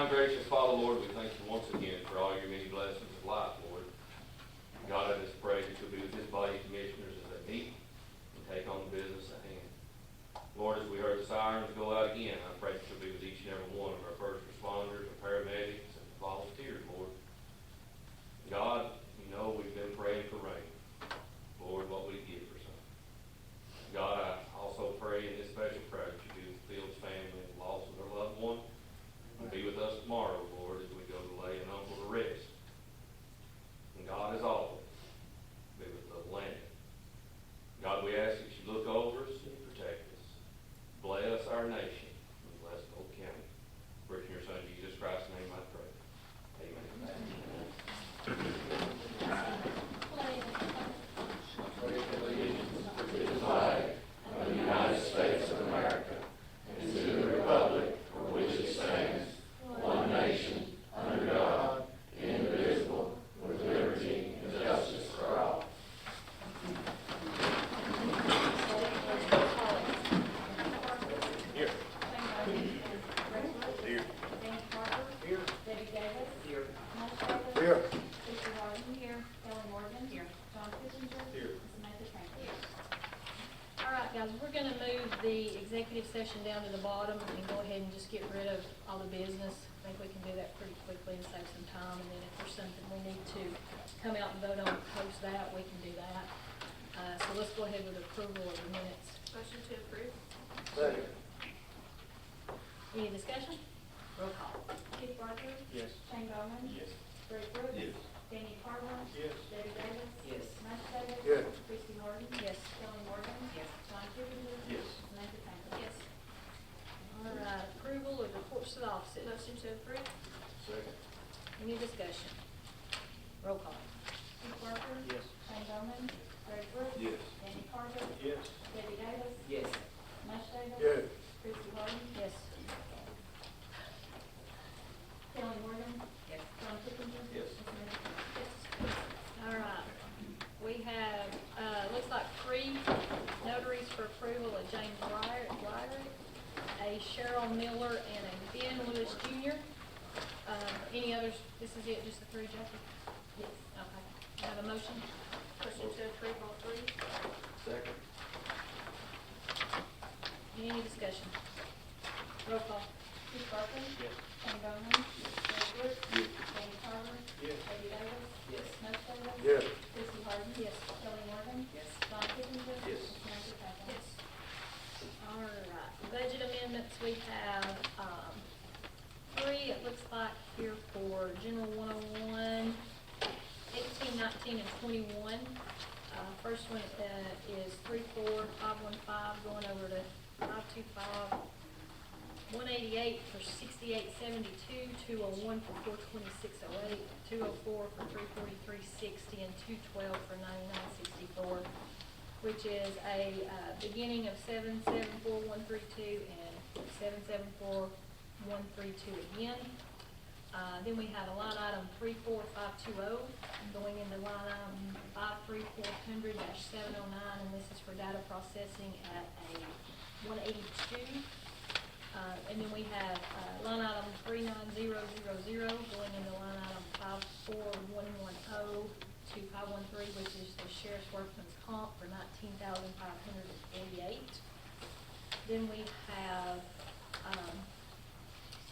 kind, gracious Father, Lord, we thank you once again for all your many blessings of life, Lord. God, I just pray that you'll be with this body of commissioners as they meet and take on the business at hand. Lord, as we heard the sirens go out again, I pray that you'll be with each and every one of our first responders, our paramedics, and volunteers, Lord. God, you know we've been praying for rain. Lord, what we give for some. God, I also pray in this special prayer that you be with Phil's family and the loss of their loved one. And be with us tomorrow, Lord, as we go to lay an uncle to rest. And God, as always, be with the land. God, we ask that you look over us and protect us. Bless our nation and bless Polk County. For in your Son, Jesus Christ's name, I pray. Amen. We're going to move the executive session down to the bottom and go ahead and just get rid of all the business. I think we can do that pretty quickly and save some time. And then if there's something we need to come out and vote on post that, we can do that. So let's go ahead with approval of the minutes. Motion to approve. Second. Any discussion? Roll call. Keith Parker. Yes. Shane Bowman. Yes. Greg Brooks. Yes. Danny Carver. Yes. Debbie Davis. Yes. Mush Davis. Yes. Christie Harden. Yes. Kelly Morgan. Yes. John Kipinger. Yes. Samantha Trent. Yes. All right, approval of reports to the offices. Motion to approve. Second. Any discussion? Roll call. Keith Parker. Yes. Shane Bowman. Greg Brooks. Yes. Danny Carver. Yes. Debbie Davis. Yes. Mush Davis. Yes. Christie Harden. Yes. Kelly Morgan. Yes. John Kipinger. Yes. Samantha Trent. All right, we have, looks like 3 notaries for approval, a James Ryder, a Cheryl Miller, and a Ben Lewis Jr. Any others? This is it, just the 3, Jackie? Yes. Okay. Have a motion? Motion to approve all 3. Second. Any discussion? Roll call. Keith Parker. Yes. Shane Bowman. Greg Brooks. Yes. Danny Carver. Yes. Debbie Davis. Yes. Mush Davis. Yes. Christie Harden. Yes. Kelly Morgan. Yes. John Kipinger. Yes. Samantha Trent. Yes. All right, budget amendments, we have, 3, it looks like here for General 101, 18, 19, and 21. First one is 34515 going over to 525 188 for 6872, 201 for 42608, 204 for 34360, and 212 for 9964, which is a beginning of 774132 and 774132 again. Then we have a line item 34520 going into line item 53400-709, and this is for data processing at a 182. And then we have line item 39000 going into line item 54110 to 513, which is the sheriff's workman's comp for $19,548. Then we have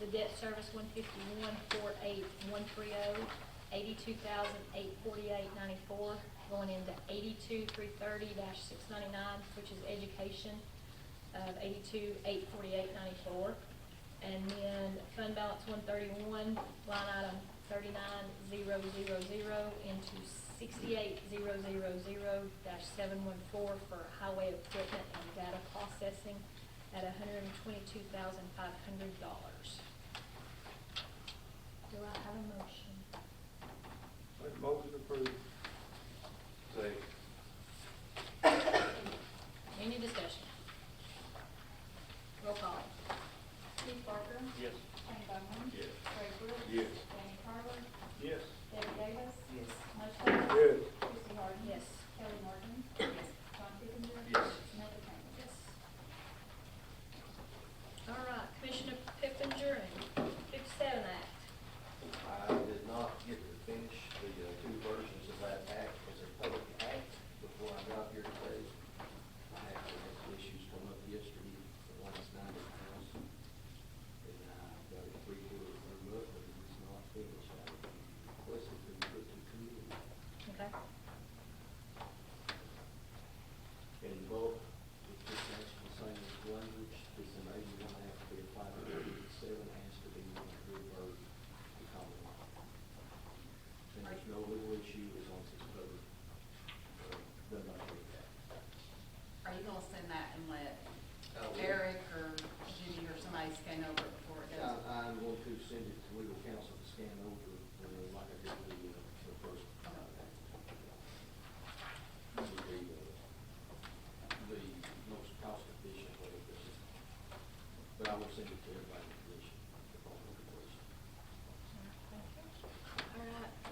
the debt service 151,48130, 82,848.94 going into 82,330-699, which is education of 82,848.94, and then fund balance 131, line item 39,000 into 68,000-714 for highway equipment and data processing at $122,500. Do I have a motion? Make motion approved. Second. Any discussion? Roll call. Keith Parker. Yes. Shane Bowman. Yes. Greg Brooks. Yes. Danny Carver. Yes. Debbie Davis. Yes. Mush Davis. Yes. Christie Harden. Yes. Kelly Morgan. Yes. John Kipinger. Yes. Samantha Trent. Yes. All right, Commissioner Pippinger and 57 Act.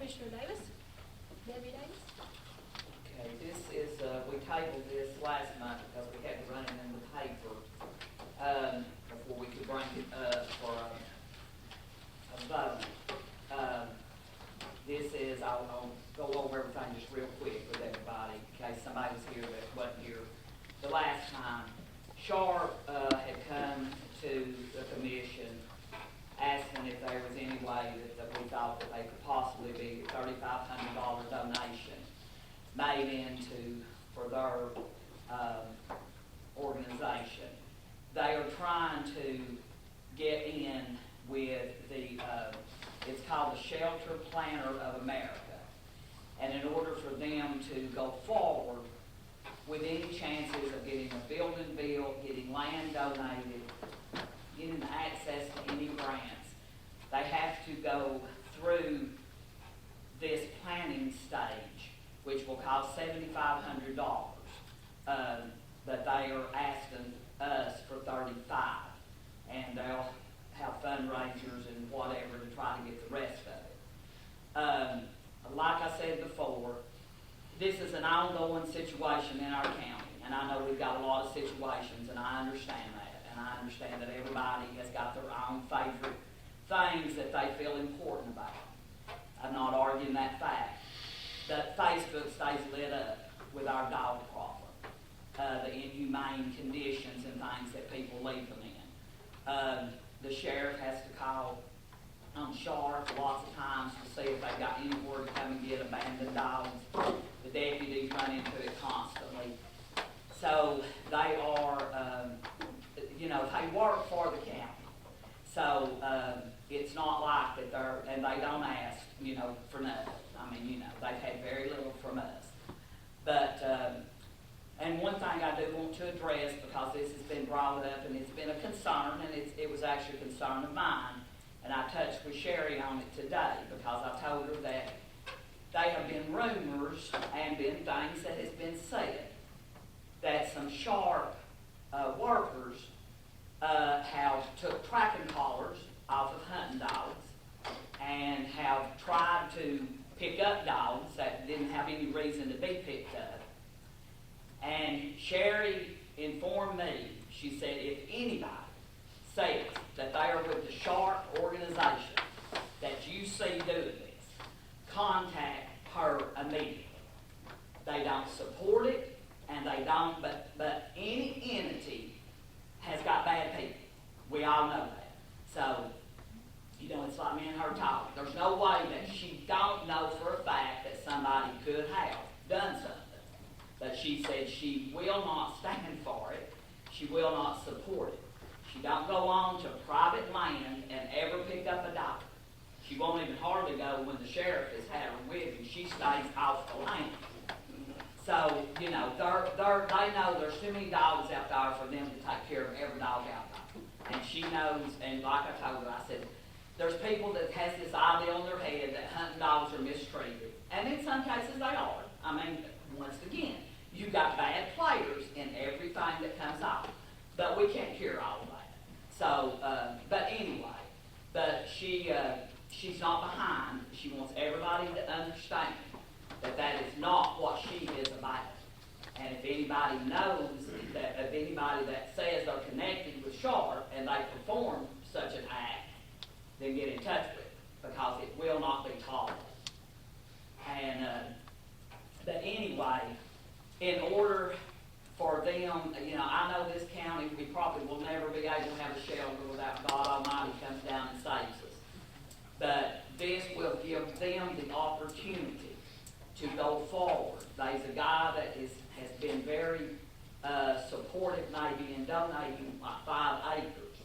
Commissioner Davis, Debbie Davis. Okay, this is, we tabled this last month because we had to run it in the paper, before we could bring it up for a vote. This is, I'll go over everything just real quick with everybody, in case somebody was here that wasn't here the last time. Sharp, had come to the commission asking if there was any way that we thought that they could possibly be a $3,500 donation made into, for their, organization. They are trying to get in with the, it's called the Shelter Planner of America. And in order for them to go forward with any chances of getting a building built, getting land donated, getting access to any grants, they have to go through this planning stage, which will cost $7,500. But they are asking us for $35,000, and they'll have fundraisers and whatever to try to get the rest of it. Like I said before, this is an ongoing situation in our county, and I know we've got a lot of situations, and I understand that, and I understand that everybody has got their own favorite things that they feel important about. I'm not arguing that fact. But Facebook stays lit up with our dog problem, the inhumane conditions and things that people leave them in. The sheriff has to call on Sharp lots of times to see if they've got anywhere to come and get abandoned dogs. The deputies run into it constantly. So they are, they work for the county. So it's not like that they're, and they don't ask, for nothing. I mean, they've had very little from us. But, and one thing I do want to address, because this has been brought up and it's been a concern, and it was actually a concern of mine, and I touched with Sherry on it today, because I told her that they have been rumors and been things that has been said that some Sharp workers have took tracking collars off of hunting dogs and have tried to pick up dogs that didn't have any reason to be picked up. And Sherry informed me, she said, if anybody says that they are with the Sharp organization that you see doing this, contact her immediately. They don't support it, and they don't, but any entity has got bad people. We all know that. So, it's like me and her talking. There's no way that she don't know for a fact that somebody could have done something. But she said she will not stand for it. She will not support it. She don't go on to private land and ever pick up a dog. She won't even hardly go when the sheriff has had her with him. She stays off the land. So, they know there's too many dogs out there for them to take care of every dog out there. And she knows, and like I told her, I said, there's people that has this idea on their head that hunting dogs are mistreated. And in some cases they are. I mean, once again, you've got bad players in everything that comes out. But we can't cure all of that. So, but anyway, she's not behind. She wants everybody to understand that that is not what she is about. And if anybody knows that, if anybody that says they're connected with Sharp and they perform such an act, then get in touch with it, because it will not be tolerated. And, but anyway, in order for them, I know this county, we probably will never be able to have a shelter without God Almighty comes down and saves us. But this will give them the opportunity to go forward. There's a guy that has been very supportive maybe in donating like 5 acres,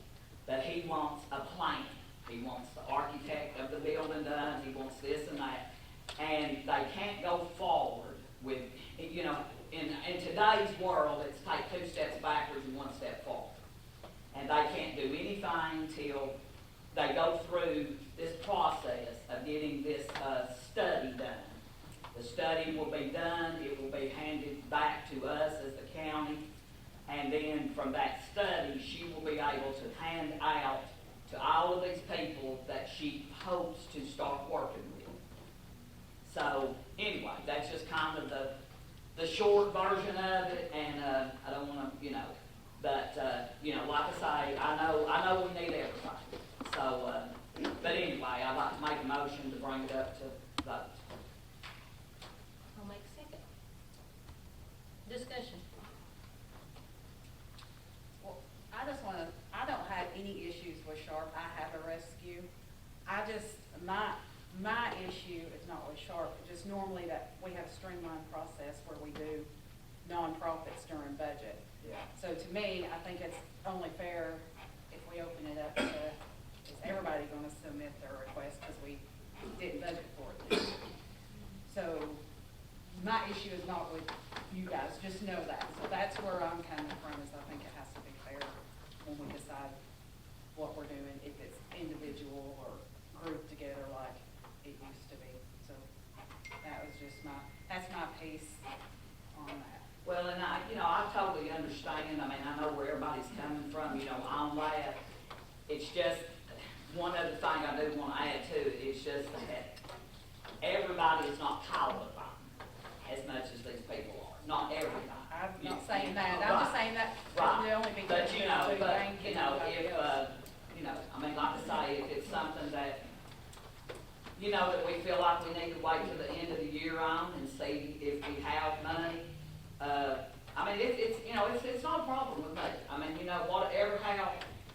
but he wants a plan. He wants the architect of the building done, he wants this and that, and they can't go forward with, in today's world, it's take 2 steps backwards and 1 step forward. And they can't do anything until they go through this process of getting this study done. The study will be done, it will be handed back to us as the county, and then from that study, she will be able to hand out to all of these people that she hopes to start working with. kind of the short version of it, and, I don't wanna, but, like I say, I know we need everything. So, but anyway, I'd like to make a motion to bring it up to vote. I'll make a second. Discussion. Well, I just wanna, I don't have any issues with Sharp. I have a rescue. I just, my issue is not with Sharp, it's just normally that we have a streamlined process where we do nonprofits during budget. Yeah. So to me, I think it's only fair if we open it up to, is everybody gonna submit their request, because we didn't budget for it this year. So, my issue is not with you guys, just know that. So that's where I'm coming from, is I think it has to be fair when we decide what we're doing, if it's individual or grouped together like it used to be. So, that was just that's my piece on that. Well, and I totally understand, I mean, I know where everybody's coming from, on that. It's just, one other thing I do want to add to it, is just that everybody is not called upon as much as these people are, not everybody. I'm not saying that, I'm just saying that Right. the only people But, who if, I mean, like I say, if it's something that, that we feel like we need to wait till the end of the year on and see if we have money, I mean, it's not a problem with me. I mean, whatever,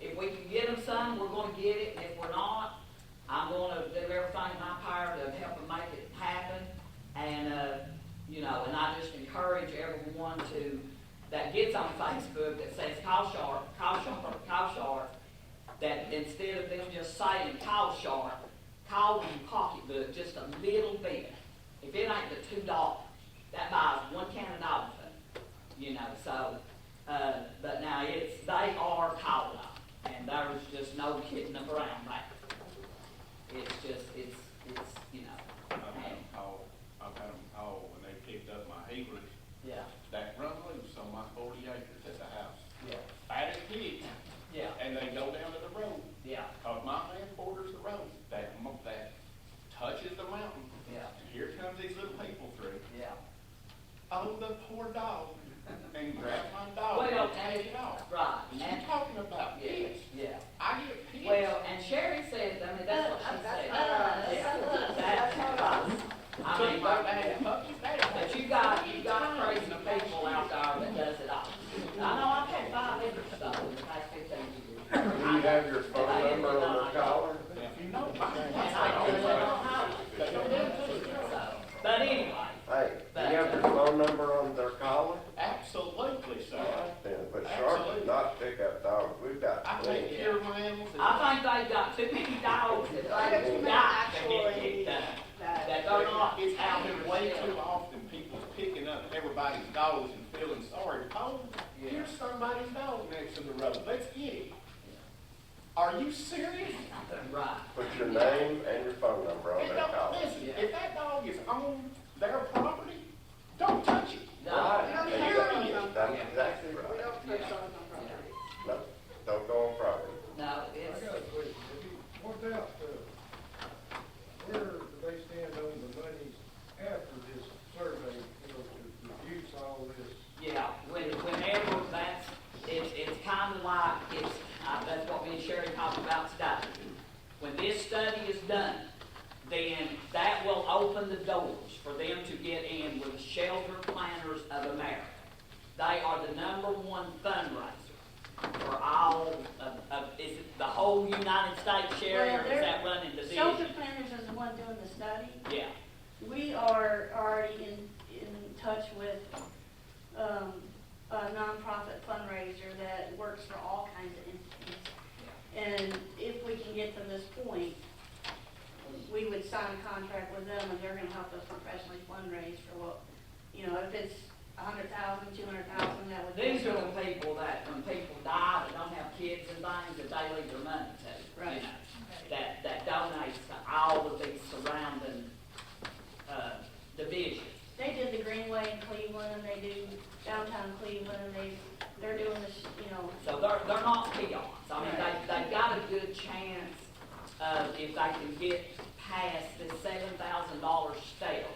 if we can get them some, we're gonna get it, and if we're not, I'm gonna do everything in my power to help them make it happen. And, and I just encourage everyone that gets on Facebook that says call Sharp, that instead of them just saying call Sharp, call them pocketbook just a little bit. If it ain't the $2, that buys one can of dog food, so, but now they are called on, and there's just no kidding around that. It's just, it's, I've had them call when they picked up my Hebrews yeah, that run loose on my 40 acres at the house. yeah, Fat as pigs, yeah, and they go down to the road. yeah, Cause my land borders the road, that touches the mountain. yeah, And here comes these little people through. yeah. Oh, the poor dog, and grab my dog Well, and take it off. Right, You and, talking about yeah, pigs? yeah. I get pigs. Well, and Sherry said, I mean, that's what she said. That's Yeah, that's right. I So mean, you got to have puppies there. but you got crazy people out there that does it all. I know I've had 5 acres stolen in the past 15 years. Do you have your phone number on their collar? If you know, And I really don't know. So, but anyway, Hey, do you have your phone number on their collar? absolutely, sir. Then, but Sharp is not pickup dogs, we've got I plenty. take care of my animals. I think they've got too many dogs that they've got to get kicked out. That they're not It's out happening way there too often, people's picking up everybody's dogs and feeling sorry. Oh, Yeah. here's somebody's dog next to the road, let's get it. Are you serious? Right. Put your name and your phone number on And their don't, collar. listen, Yeah. if that dog is on their property, don't touch it. No. Right, Period. that's exactly right. No, don't go on property. No, I it's, got a question. Have you worked out, where do they stand on the money after this survey, to reduce all this? yeah, whenever it's kind of like, that's what me and Sherry talked about today. When this study is done, then that will open the doors for them to get in with the Shelter Planners of America. They are the #1 fundraiser for all is it the whole United States, Sherry, or is that running the Shelter division? Planners is the one doing the study. Yeah, We are already in touch with, a nonprofit fundraiser that works for all kinds of entities. And if we can get to this point, we would sign a contract with them and they're gonna help us professionally fundraise for what, if it's 100,000, 200,000, that would. these are the people that, when people die, that don't have kids and things, that they leave their money to. Right. That donates to all of these surrounding, divisions. They did the Greenway in Cleveland, they do downtown Cleveland, they're doing this, So they're not peons. I mean, they've got a good chance of, if they can get past this $7,000 step,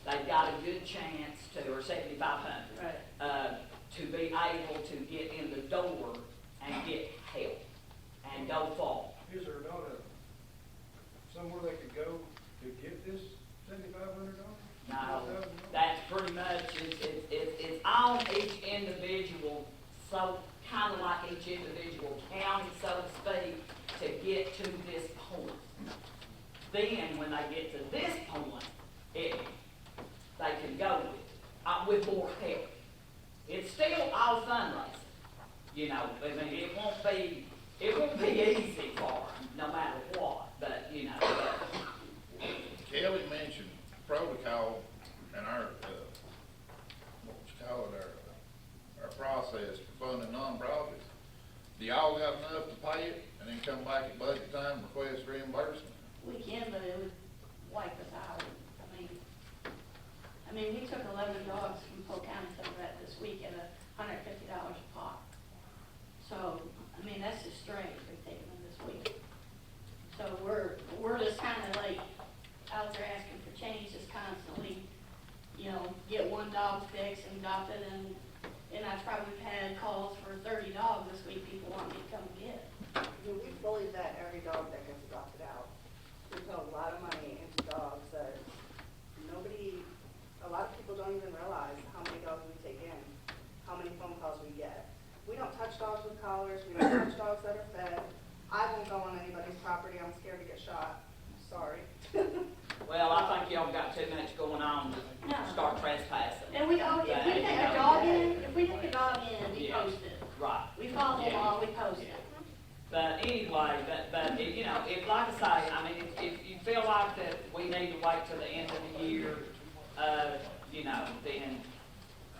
they've got a good chance to, or 7,500. Right. To be able to get in the door and get help and go far. Is there not somewhere they could go to get this $7,500? No, that's pretty much, it's on each individual, so kind of like each individual county, so to speak, to get to this point. Then, when they get to this point, they can go with more help. It's still all fundraising, you know, I mean, it won't be easy for them, no matter what, but, you know, Kelly mentioned protocol and our, what you call it, our process for funding nonprofits. Do y'all got enough to pay it and then come back at budget time, request reimbursement? We can, but it would wipe us out. I mean, we took 11 dogs from Polk County to the vet this week at $150 a pop. So, I mean, that's just straight, we're taking them this week. So we're just kind of like out there asking for change, just constantly, you know, get one dog fixed and adopt it, and I've probably had calls for 30 dogs this week, people want me to come get it. Yeah, we fully vet every dog that gets adopted out. We put a lot of money into dogs that a lot of people don't even realize how many dogs we take in, how many phone calls we get. We don't touch dogs with collars, we don't touch dogs that are fed. I won't go on anybody's property, I'm scared to get shot, sorry. well, I think y'all got too much going on to No. start trespassing. And if we take a dog in, we Yeah. post it. Right. We follow the Yeah. law, we post it. But anyway, but if, you know, if, like I say, I mean, if you feel like that we need to wait till the end of the year, you know, then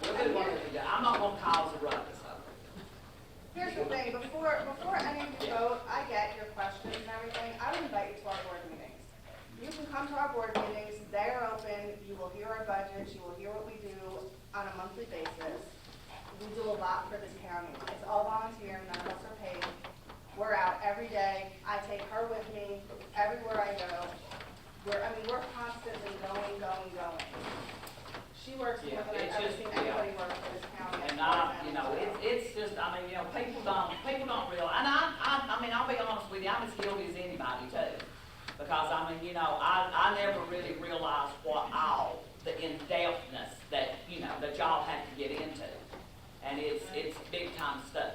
we'll do what we do. I'm not gonna cause a ruckus over it. Here's the thing, before any of you vote, I get your questions and everything, I would invite you to our board meetings. You can come to our board meetings, they're open, you will hear our budgets, you will hear what we do on a monthly basis. We do a lot for this county, it's all volunteer, none of us are paid. We're out every day, I take her with me everywhere I go. We're constantly going. She works more than I've ever seen anybody work for this county. And you know, it's just, I mean, you know, people don't realize, and I mean, I'll be honest with you, I'm as guilty as anybody too. Because, I mean, you know, I never really realized what all the in-depthness that, you know, that y'all have to get into. And it's big time stuff,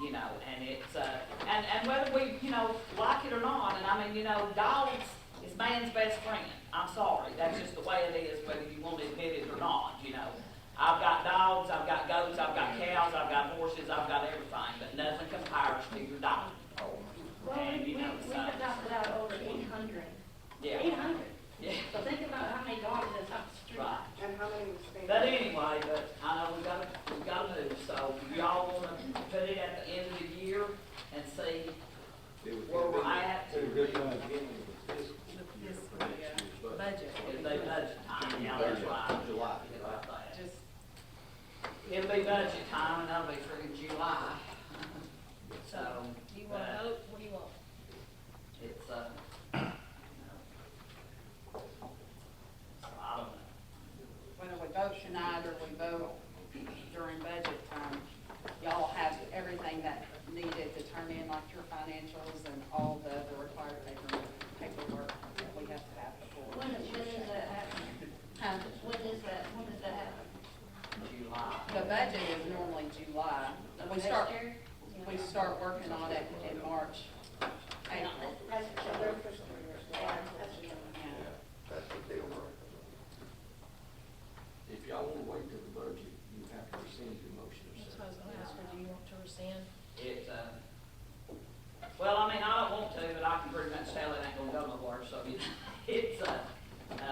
you know, and it's, and whether we, you know, like it or not, and I mean, you know, dogs is man's best friend. I'm sorry, that's just the way it is, whether you want to admit it or not, you know. I've got dogs, I've got goats, I've got cows, I've got horses, I've got everything, but nothing compares to your dog. Well, And, you know, we've so, adopted out over 800. yeah. 800. Yeah, So think about how many dogs is up the street. right. And how many we've spent. But anyway, but I know we gotta move, so if y'all wanna put it at the end of the year and see where we're at. Budget. It'll be budget time, yeah, that's right. July. Just, It'll be budget time, and that'll be through July. So, Do you want to vote? What do you want? it's, you know, so I don't know. whether we vote tonight or we vote during budget time, y'all have everything that needed to turn in, like your financials and all the required paperwork that we have to have before. When does that happen? Huh? When does that happen? July. The budget is normally July. We Next start, year? we start working on it in March. Yeah, April. that's the They're killer. official years. Yeah, that's the killer. Yeah. That's the deal breaker. If y'all wanna wait till the budget, you have to rescind your motion. That's what I was gonna ask her, do you want to rescind? It, well, I mean, I don't want to, but I can pretty much tell it ain't gonna go nowhere, so it's, you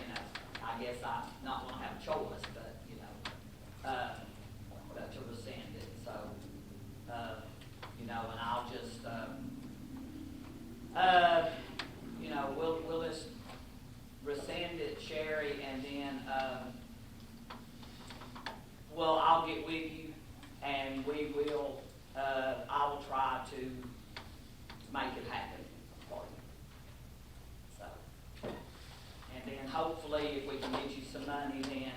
know, I guess I'm not gonna have a choice, but, you know, but to rescind it, so, you know, and I'll just, you know, we'll just rescind it, Sherry, and then, well, I'll get with you, and we will, I will try to make it happen for you. So, and then hopefully if we can get you some money then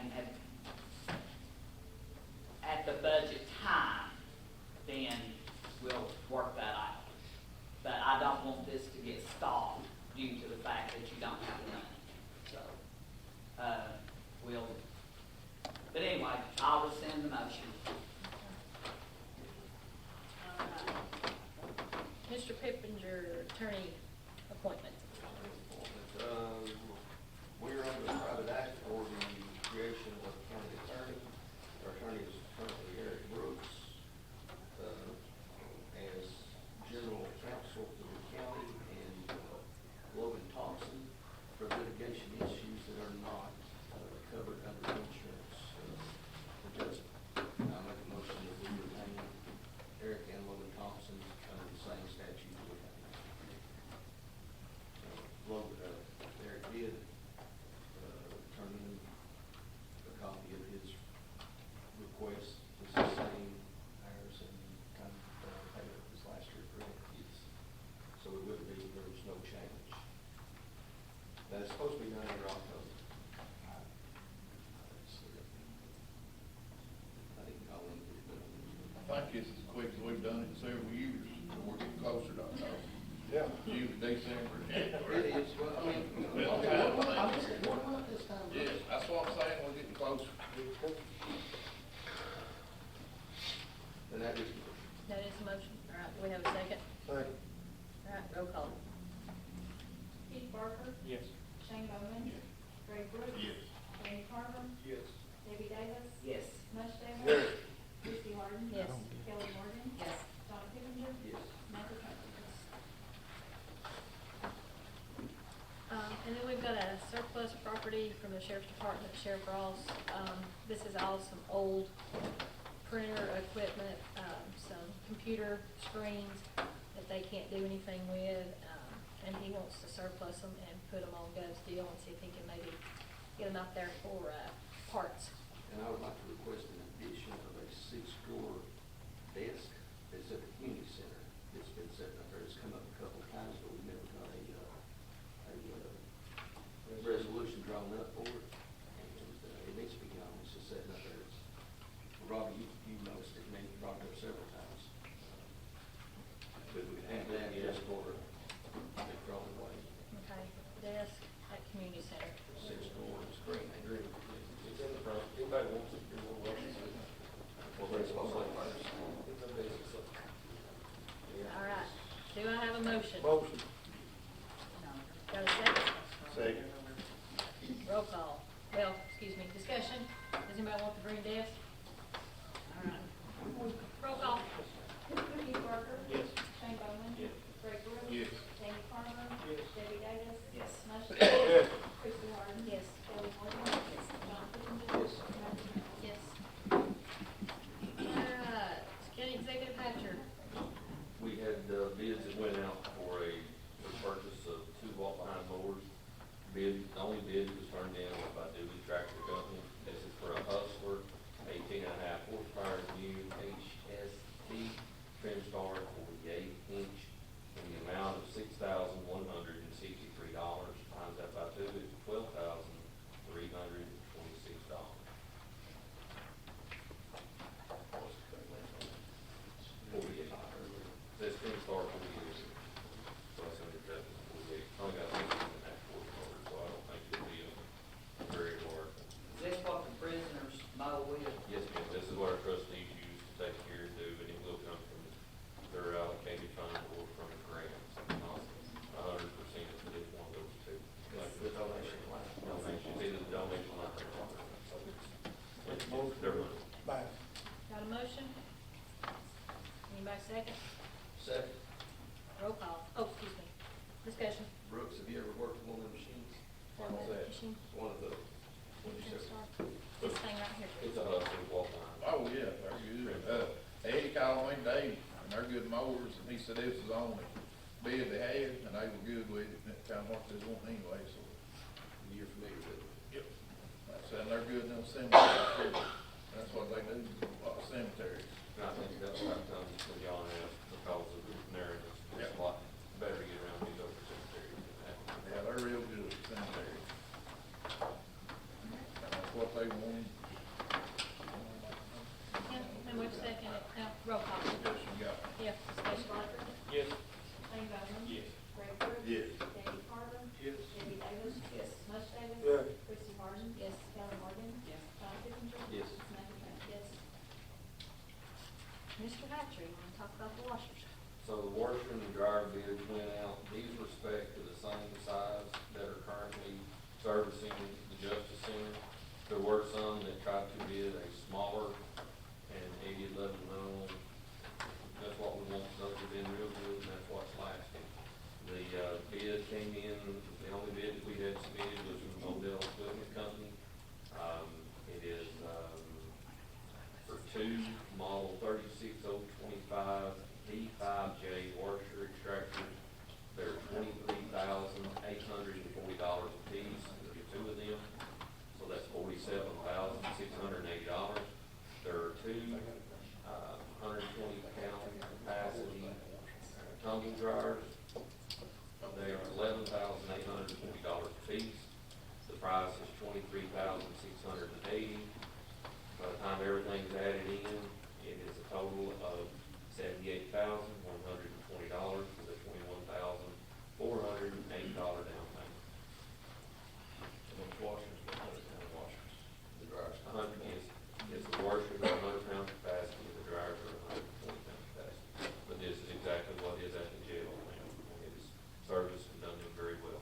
at the budget time, then we'll work that out. But I don't want this to get stalled due to the fact that you don't have the money. So, but anyway, I'll rescind the motion. Mr. Pippinger, attorney appointment. We're under a private act for the creation of a county attorney. Our attorney is currently Eric Brooks, as general counsel for the county, and Logan Thompson for litigation issues that are not covered under insurance. I make a motion that we retain Eric and Logan Thompson under the same statute that we have. Eric did turn in a copy of his request to sustain ours and kind of pay up this last year, correct? Yes. So it would be, there was no change. That's supposed to be done in October. I didn't call him, but. I think it's as quick as we've done it in several years, but we're getting closer to October. Yeah. Usually December, January. It is, well, I mean, Well, I'm just saying, what about this time? Yes, that's what I'm saying, we're getting closer. And that is, That is the motion. All right, do we have a second? Second. All right, roll call. Keith Parker. Yes. Shane Bowman. Yes. Greg Brooks. Yes. Danny Carver. Yes. Debbie Davis. Yes. mush Davis. Yes. Christie Harden. Yes. Kelly Morgan. Yes. John Pippinger. yes. Samantha Trent. And then we've got a surplus property from the sheriff's department, Sheriff Ross. This is all some old printer equipment, some computer screens that they can't do anything with. And he wants to surplus them and put them on Gov's deal and see if he can maybe get them out there for, parts. And I would like to request an addition of a 6-drawer desk that's at the community center. It's been sitting up there, it's come up a couple of times, but we've never got a resolution drawn up for it. And it needs to be gone, it's just sitting up there. Robbie, you noticed it, maybe brought it up several times. But we have that just for the drawn away, Okay, desk at community center. 6-drawer screen. It's in the front, anybody wants it, you're more welcome to it. Well, that's what I'm saying. It's a business. All right, do I have a motion? Motion. Got a second? Second. Roll call. Well, excuse me, discussion. Does anybody want the green desk? All right. Roll call. Keith Parker. Yes. Shane Bowman. Yes. Greg Brooks. Yes. Danny Carver. Yes. Debbie Davis. Yes. mush Yes. Davis. Christie Harden. Yes. Kelly Morgan. John Pippinger. Yes. Samantha Trent. Yes. All right, County Executive Hatcher. We had bids that went out for a purchase of 2 walk-behind mowers. The only bid that was turned in was by Dooley Tractor Company. This is for a Hustler, 18.5 horsepower, new HST trim star, 48-inch, in the amount of $6,163. Times that by 2 is $12,326. This trim star 48. So I said that was 48. Only got 18.5 horsepower, so I don't think it'll be a very large. Is this what the prisoners mow with? Yes, ma'am, this is what our trustees use to take care of, and it will come from their allocated fund or from grants. Not 100% for this one of those two. Like The donation line. donations, either the donation line or so it's their money. Bye. Got a motion? Anybody second? Second. Roll call. Oh, excuse me. Discussion. Brooks, have you ever worked with one of the machines? What's that? Machine? One of the, what you Trim said? star. This thing right here. It's a Hustler walk-behind. Oh, yeah, they're good. Eddie called me today, and they're good mowers, and he said this was the only bid they had, and they were good with it, and it kind of what they want anyway, so. You're familiar with it? Yep. Like I said, they're good in them cemeteries, too. That's what they do, a lot of cemeteries. And I think that's why it comes to John S. because of the narrative. It's a lot better to get around these other cemeteries than that. Yeah, they're real good at cemeteries. they want. Yeah, and we've seconded it. Now, roll call. Yes, you got it. Yeah, discussion. Yes. Shane Bowman? Yes. Greg Brooks? Yes. Danny Carver? Yes. Debbie Davis? Yes. mush Davis? Yes. Chrissy Harden? Yes. Kelly Morgan? Yes. Todd Pippinger? Yes. Samantha Trent? Yes. Mr. Hatcher, you wanna talk about the washers? So the washer and the dryer bids went out, these were spec to the same size that are currently servicing the Justice Center. There were some that tried to bid a smaller, and Eddie let them know, that's what we want, those have been real good, and that's what's lasting. The, bid came in, the only bid that we had submitted was from Modell Equipment Company. It is, for two model 36025 D5J washer extractors. They're $23,840 a piece, there's two of them, so that's $47,680. There are two, 120-pound capacity tumble dryers. They are $11,840 a piece. The price is $23,680. By the time everything's added in, it is a total of $78,120 for the $21,480 down payment. And those washers, the 100-pound washers, the dryers. 100, yes, the washers are 100-pound capacity, the dryers are 120-pound capacity. But this is exactly what is at the jail now. It is serviced and done very well.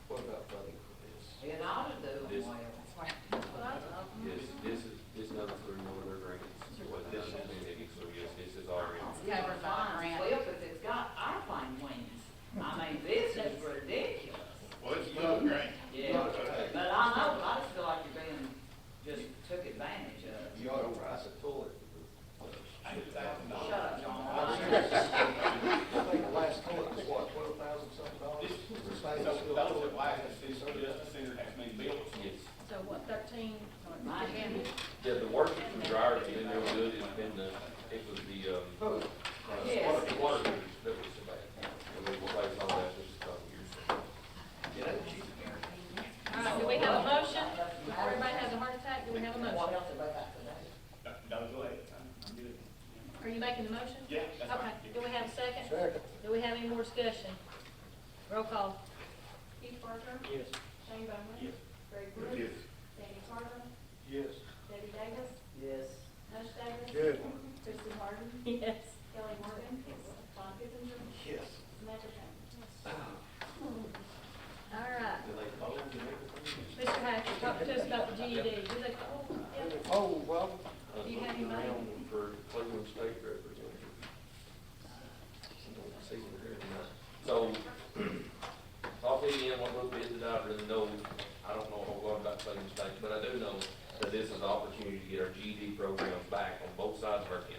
What about funding for this? It ought to do This- well. That's what I thought. This comes through one of their grants. It wasn't done in Benedict, so yes, this is already. It's covered by a grant. Well, if it's got airplane wings, I mean, this is ridiculous. Well, it's a good grant. Yeah, but I know, but I just feel like you're being, just took advantage of. You ought to price a toilet. $8,000. Shut up, John. I think the last toilet was what, $12,000 something dollars? So those that last, the Justice Center has been built. Yes. So what, 13? Mine. Yeah, the work from the dryer has been real good. It's been it was the, Yes. water meters that was so bad. And we replaced all that just a couple years ago. All right, do we have a motion? Before everybody has a heart attack, do we have a What motion? else about that today? No, go ahead. I'm good. Are you making the motion? Yeah, that's fine. Okay, do we have a second? Second. Do we have any more discussion? Roll call. Keith Parker? Yes. Shane Bowman? Yes. Greg Brooks? Yes. Danny Carver? Yes. Debbie Davis? Yes. mush Davis? Yes. Chrissy Harden? Yes. Kelly Morgan? Todd Pippinger? Yes. Samantha Trent? All right. Do they fold and everything? Mr. Hatcher, talk to us about the GED. Do they call? Yeah. Oh, well, Do you have anybody? Around for Cleveland State Representative. See them here tonight. So, I'll fill you in one little bit that I really know. I don't know a whole lot about Cleveland State, but I do know that this is an opportunity to get our GED programs back on both sides of our county.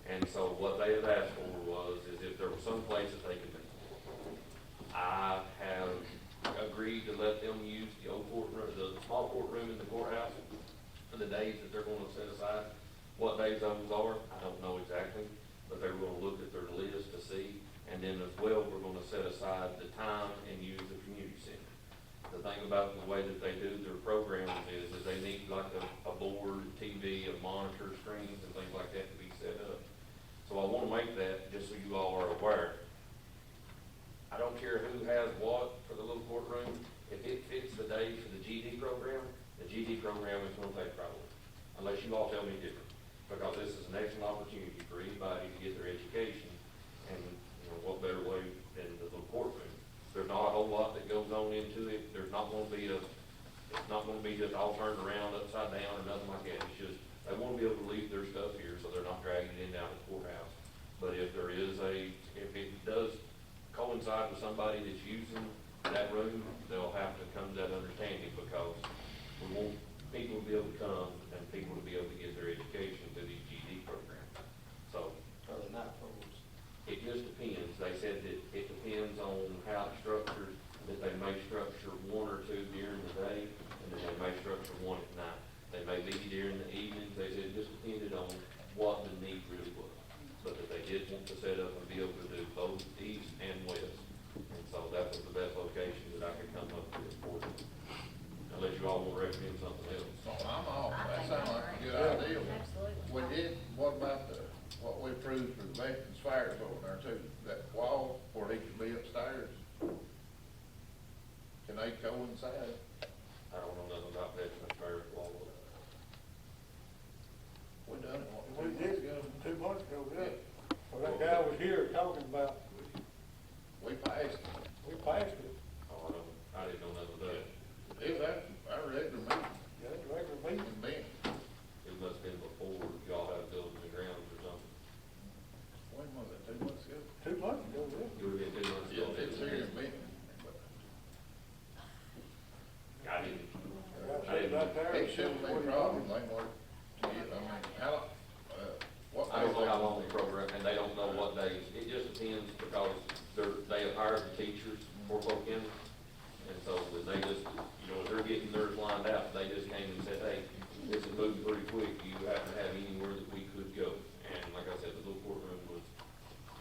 And so what they had asked for is if there was some place that they could meet. I have agreed to let them use the old courtroom, the small courtroom in the courthouse for the days that they're gonna set aside. What days those are, I don't know exactly, but they're gonna look at their list to see. And then as well, we're gonna set aside the time and use the community center. The thing about the way that they do their programs is they need like a board, TV, a monitor, screens and things like that to be set up. So I wanna make that, just so you all are aware. I don't care who has what for the little courtroom, if it fits the day for the GD program, the GD program is gonna take priority, unless you all tell me different. Because this is an excellent opportunity for anybody to get their education, and, you know, what better way than the little courtroom? There's not a whole lot that goes on into it, there's not gonna be it's not gonna be just all turned around upside down or nothing like that. It's just, they wanna be able to leave their stuff here, so they're not dragging it in down to the courthouse. But if there is if it does coincide with somebody that's using that room, they'll have to come to that understanding, because we want people to be able to come and people to be able to get their education through these GD programs. So, Are they not polls? it just depends. They said that it depends on how it's structured, that they may structure one or two during the day, and then they may structure one at night. They may be during the evenings. They said it just depended on what the need really was. But that they did want to set up and be able to do both east and west. And so that was the best location that I could come up with for them. Unless you all want to recommend something else. So I'm all, I that think sounds that's like a great. good idea. Absolutely. We did, what about what we approved for the Veterans Fire over there too, that wall where he could be upstairs? Can they coincide? I don't know nothing about that, that's fair law. We done it, what, We 2 months did, ago? 2 months ago, yeah. Well, that guy was here talking about, We passed it. we passed it, Oh, I didn't know nothing about it. It was at our regular meeting yeah, it's a regular meeting. in Benton. It must have been before y'all had buildings and grounds or something. When was it, 2 months ago? 2 months ago, yeah. It would have been 2 months ago. Yeah, it's here in Benton. I didn't. I said right there. It shouldn't be a problem, they work, I mean, how, what? I don't know how long the program, and they don't know what days. It just depends because they have hired the teachers for Polk County. And so when they just, if they're getting theirs lined out, they just came and said, hey, this is moving pretty quick. Do you happen to have anywhere that we could go? And like I said, the little courtroom was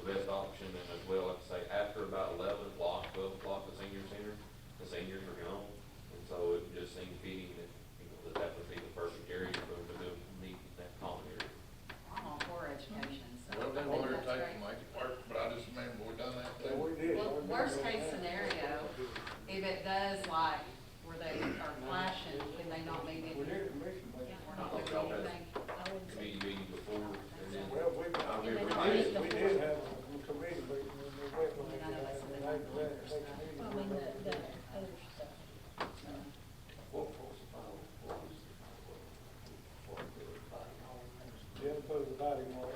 the best option. And as well, like I say, after about 11 o'clock, 12 o'clock, the senior center, the seniors are gone. And so it just seemed fitting that, that would be the perfect area for them to go meet in that common area. I'm all for education, so. Well, they I think wanted to that's take great. and make it work, but I just remember we done that Yeah, too. we did. Well, worst case scenario, if it does like where they are flashing, can they not meet it? We did a commission meeting. We're not doing anything. I wouldn't say. Committee meeting before, and then. Well, we did have a committee meeting, and we went when they did, and then after that, the next meeting. I mean, the other stuff. Yeah, put the body mark.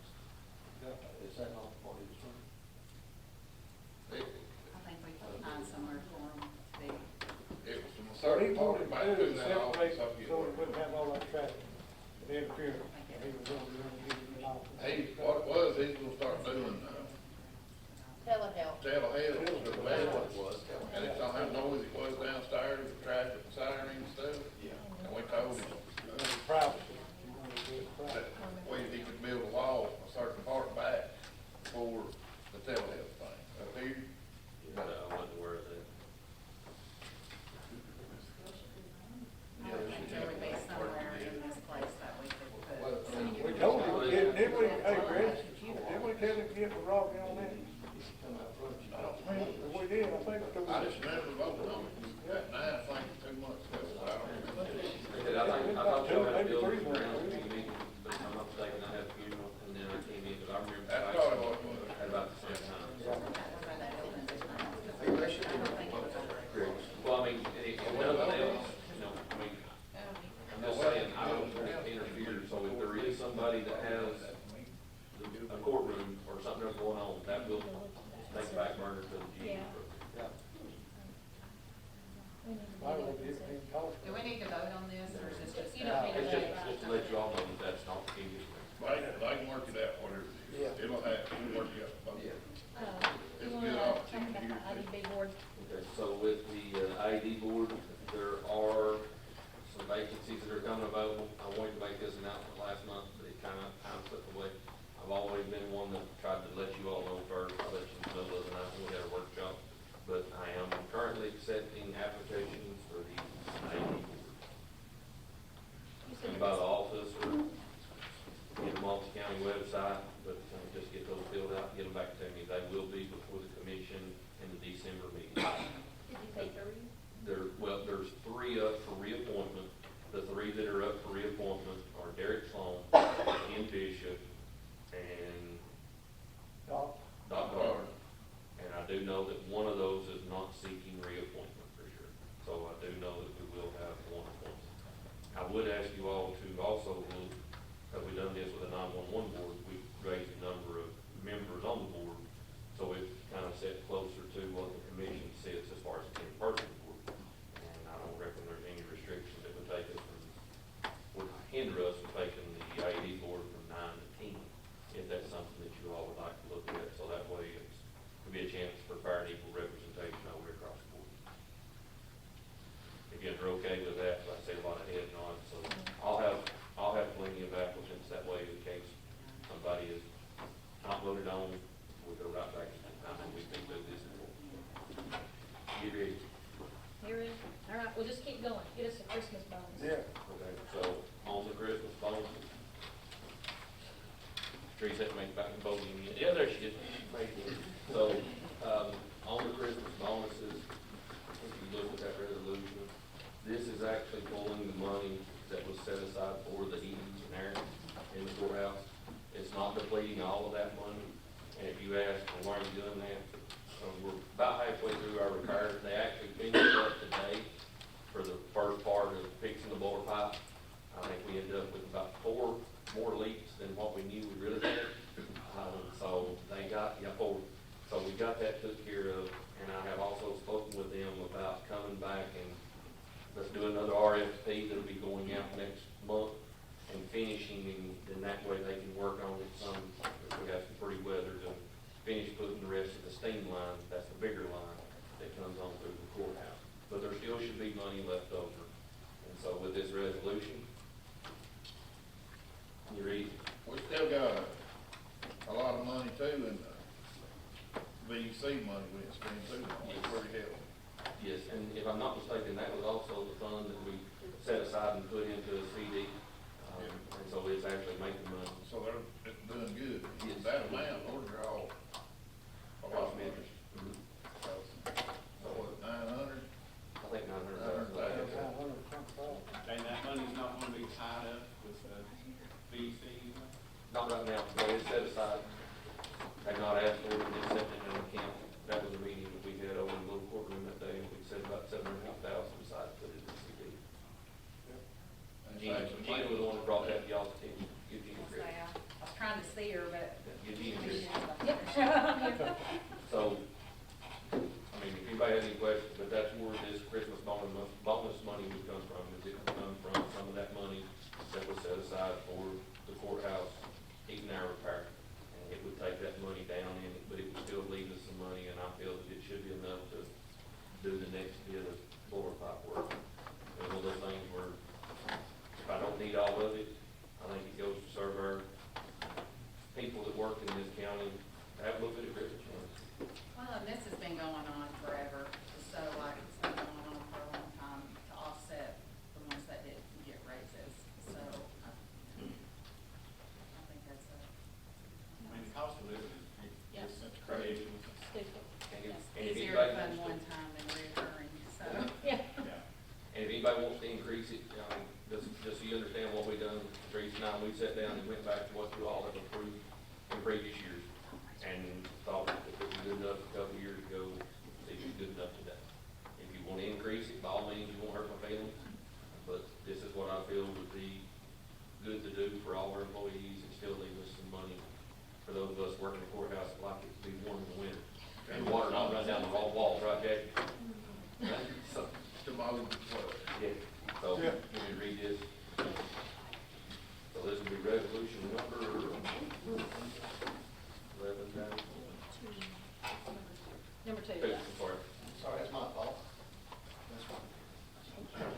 Is that not part of his room? I think we can find somewhere for them to be. It was from a So he certain part wanted about to do doing is that separate, office up here. so we wouldn't have all that traffic, the interference. He was going to do it all. What it was, he's gonna start doing, Telehealth. telehealth to the That's what veterans. it was. And it's on how noisy it was downstairs, with traffic and siren and stuff. Yeah. And we told him Privacy. You want to do it that private. he could build a wall, a certain part back for the telehealth thing. Up here, But I wasn't aware of that. I would think there would be somewhere in this place that we could put. We told him, didn't we, hey, Chris, didn't we tell him to get with Robbie on that? I don't remember. We did, I think. I just never voted on it. That night, I think, 2 months ago, I don't remember. I thought y'all had buildings and grounds committee meeting, but if I'm not mistaken, I had a funeral, and then I came in, but I remember. That's probably what it was. At about the same time. Where that building is now. I don't think it was over. Well, I mean, if nothing else, I mean, I'm just saying, I don't want to interfere, so if there is somebody that has a courtroom or something else going on, that will take back burner to the G. Yeah. We need to I be would open get to- him talking. Do we need to vote on this, or is this just? You don't need to It's vote. just to let you all know that that's not the case. They can work it out, whatever it is. Yeah. It'll have, it'll work out. You It's wanna good talk opportunity about the here, too. IDB board? Okay, so with the IED board, there are some vacancies that are coming available. I wanted to make this announcement last month, but it kind of slipped away. I've always been one that tried to let you all know first. I let you know the other night when we had a workshop. But I am currently accepting applications for the IED board. You said Come by the office or get them off the county website, but just get those filled out, get them back to me. They will be before the commission in the December meeting. Did you say 3? There's 3 up for reappointment. The 3 that are up for reappointment are Derek Sloan, Ken Bishop, and Doc, Doc Gardner. And I do know that one of those is not seeking reappointment for sure. So I do know that we will have one appointment. I would ask you all to also look, have we done this with the 911 board? We've raised the number of members on the board. So it's kind of set closer to what the commission sets as far as the in-person board. And I don't reckon there's any restrictions that would take us from, would hinder us from taking the IED board from 9 to 10, if that's something that you all would like to look at. So that way it's, could be a chance for fair and equal representation all the way across the board. If you're okay with that, like I say, a lot of head nods, so I'll have plenty of applicants, that way in case somebody is not voted on, we'll go right back to the time that we've been Get ready. Here it is. All right, we'll just keep going. Get us a Christmas bonus. Okay, so on the Christmas bonus. Teresa had to make back and voting again. Yeah, there she is. Right there. So, on the Christmas bonuses, if you look at that resolution, this is actually pulling the money that was set aside for the heating and air in the courthouse. It's not depleting all of that money. And if you ask, well, why are you doing that? We're about halfway through our repair. They actually finished up today for the first part of fixing the boiler pipe. I think we ended up with about 4 more leaks than what we knew we really had. So they got, 4. So we got that took care of, and I have also spoken with them about coming back and let's do another RFP that'll be going out next month and finishing, and then that way they can work on it some, if we have some pretty weather to finish putting the rest of the steam line, that's the bigger line that comes on through the courthouse. But there still should be money left over. And so with this resolution, you read, We still got a lot of money too, in the VC money we didn't spend too long, it's pretty heavy. yes, and if I'm not mistaken, that was also the fund that we set aside and put into a CD. And so it's actually making money. So they're doing good. Yes. That amount, or they're all, a lot of interest. Mhm. So, what, 900? I think 900,000. And that money's not gonna be tied up with, VC? Not right now, but it's set aside. They've not asked for it, and it's set in an account. That was a meeting that we had over in the little courtroom that day, and we said about 750,000 aside to put it in the CD. And Gina it's Gina was the one that brought that to y'all's attention. Give Gina Say, credit. I was trying to see her, but. Give Gina credit. Yep. So, I mean, if anybody has any questions, but that's where this Christmas bonus money would come from, is it would come from some of that money that was set aside for the courthouse heating and air repair. And it would take that money down in it, but it would still leave us some money, and I feel that it should be enough to do the next bit of boiler pipe work. It's one of those things where, if I don't need all of it, I think it goes to serve our people that work in this county, have a little bit of Christmas money. Well, and this has been going on forever, so like, it's been going on for a long time to offset the ones that didn't get raises, so I think that's a. I mean, the cost of living is, Yes. it's crazy. Stupid. And if- It's and if easier to anybody fund wants one time than reoccurring, so. Yeah. Yeah. And if anybody wants to increase it, just so you understand what we done, Teresa and I, we sat down and went back to what you all have approved in previous years. And thought that if it was good enough a couple of years ago, see if it's good enough today. If you want to increase it, by all means, you won't hurt my feelings. But this is what I feel would be good to do for all our employees and still leave us some money for those of us working the courthouse that like it to be warm in the winter. And water not run down the wall walls, right, Jackie? So, Tomorrow, what? yeah, so, let me read this. So this will be resolution number 11 down. Number 2. I'm sorry. Sorry, that's my fault.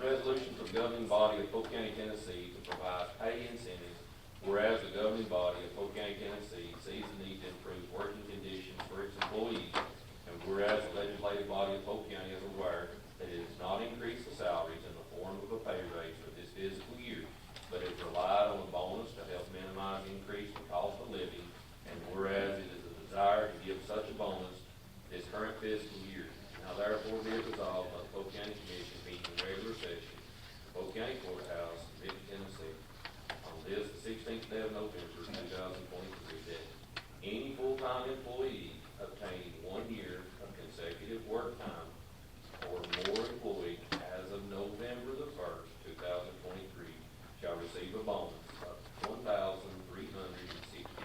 Resolution for the governing body of Polk County, Tennessee to provide pay incentives, whereas the governing body of Polk County, Tennessee sees the need to improve working conditions for its employees, and whereas the legislative body of Polk County is aware that it has not increased the salaries in the form of a pay raise for this fiscal year, but has relied on a bonus to help minimize increase in cost of living, and whereas it is a desire to give such a bonus this current fiscal year, now therefore be it resolved by the Polk County Commission meeting in regular session, Polk County Courthouse, Memphis, Tennessee, on this, the 16th day of November, 2023, that any full-time employee obtaining 1 year of consecutive work time or more employed as of November the 1st, 2023, shall receive a bonus of $1,360.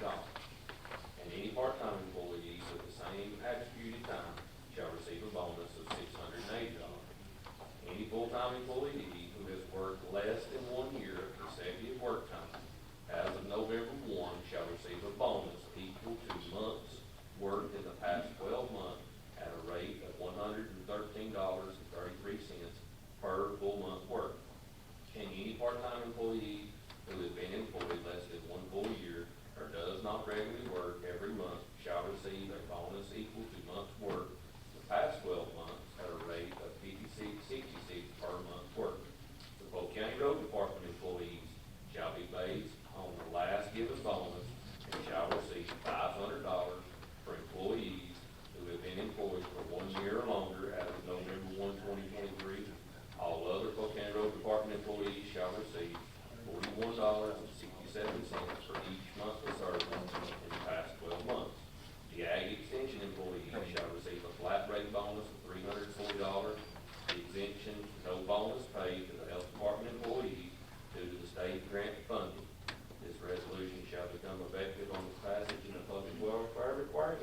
And any part-time employee with the same attributed time shall receive a bonus of $680. Any full-time employee who has worked less than 1 year of consecutive work time as of November 1 shall receive a bonus equal to months worked in the past 12 months at a rate of $113.33 per full month work. And any part-time employee who has been employed less than 1 full year or does not regularly work every month shall receive a bonus equal to months worked the past 12 months at a rate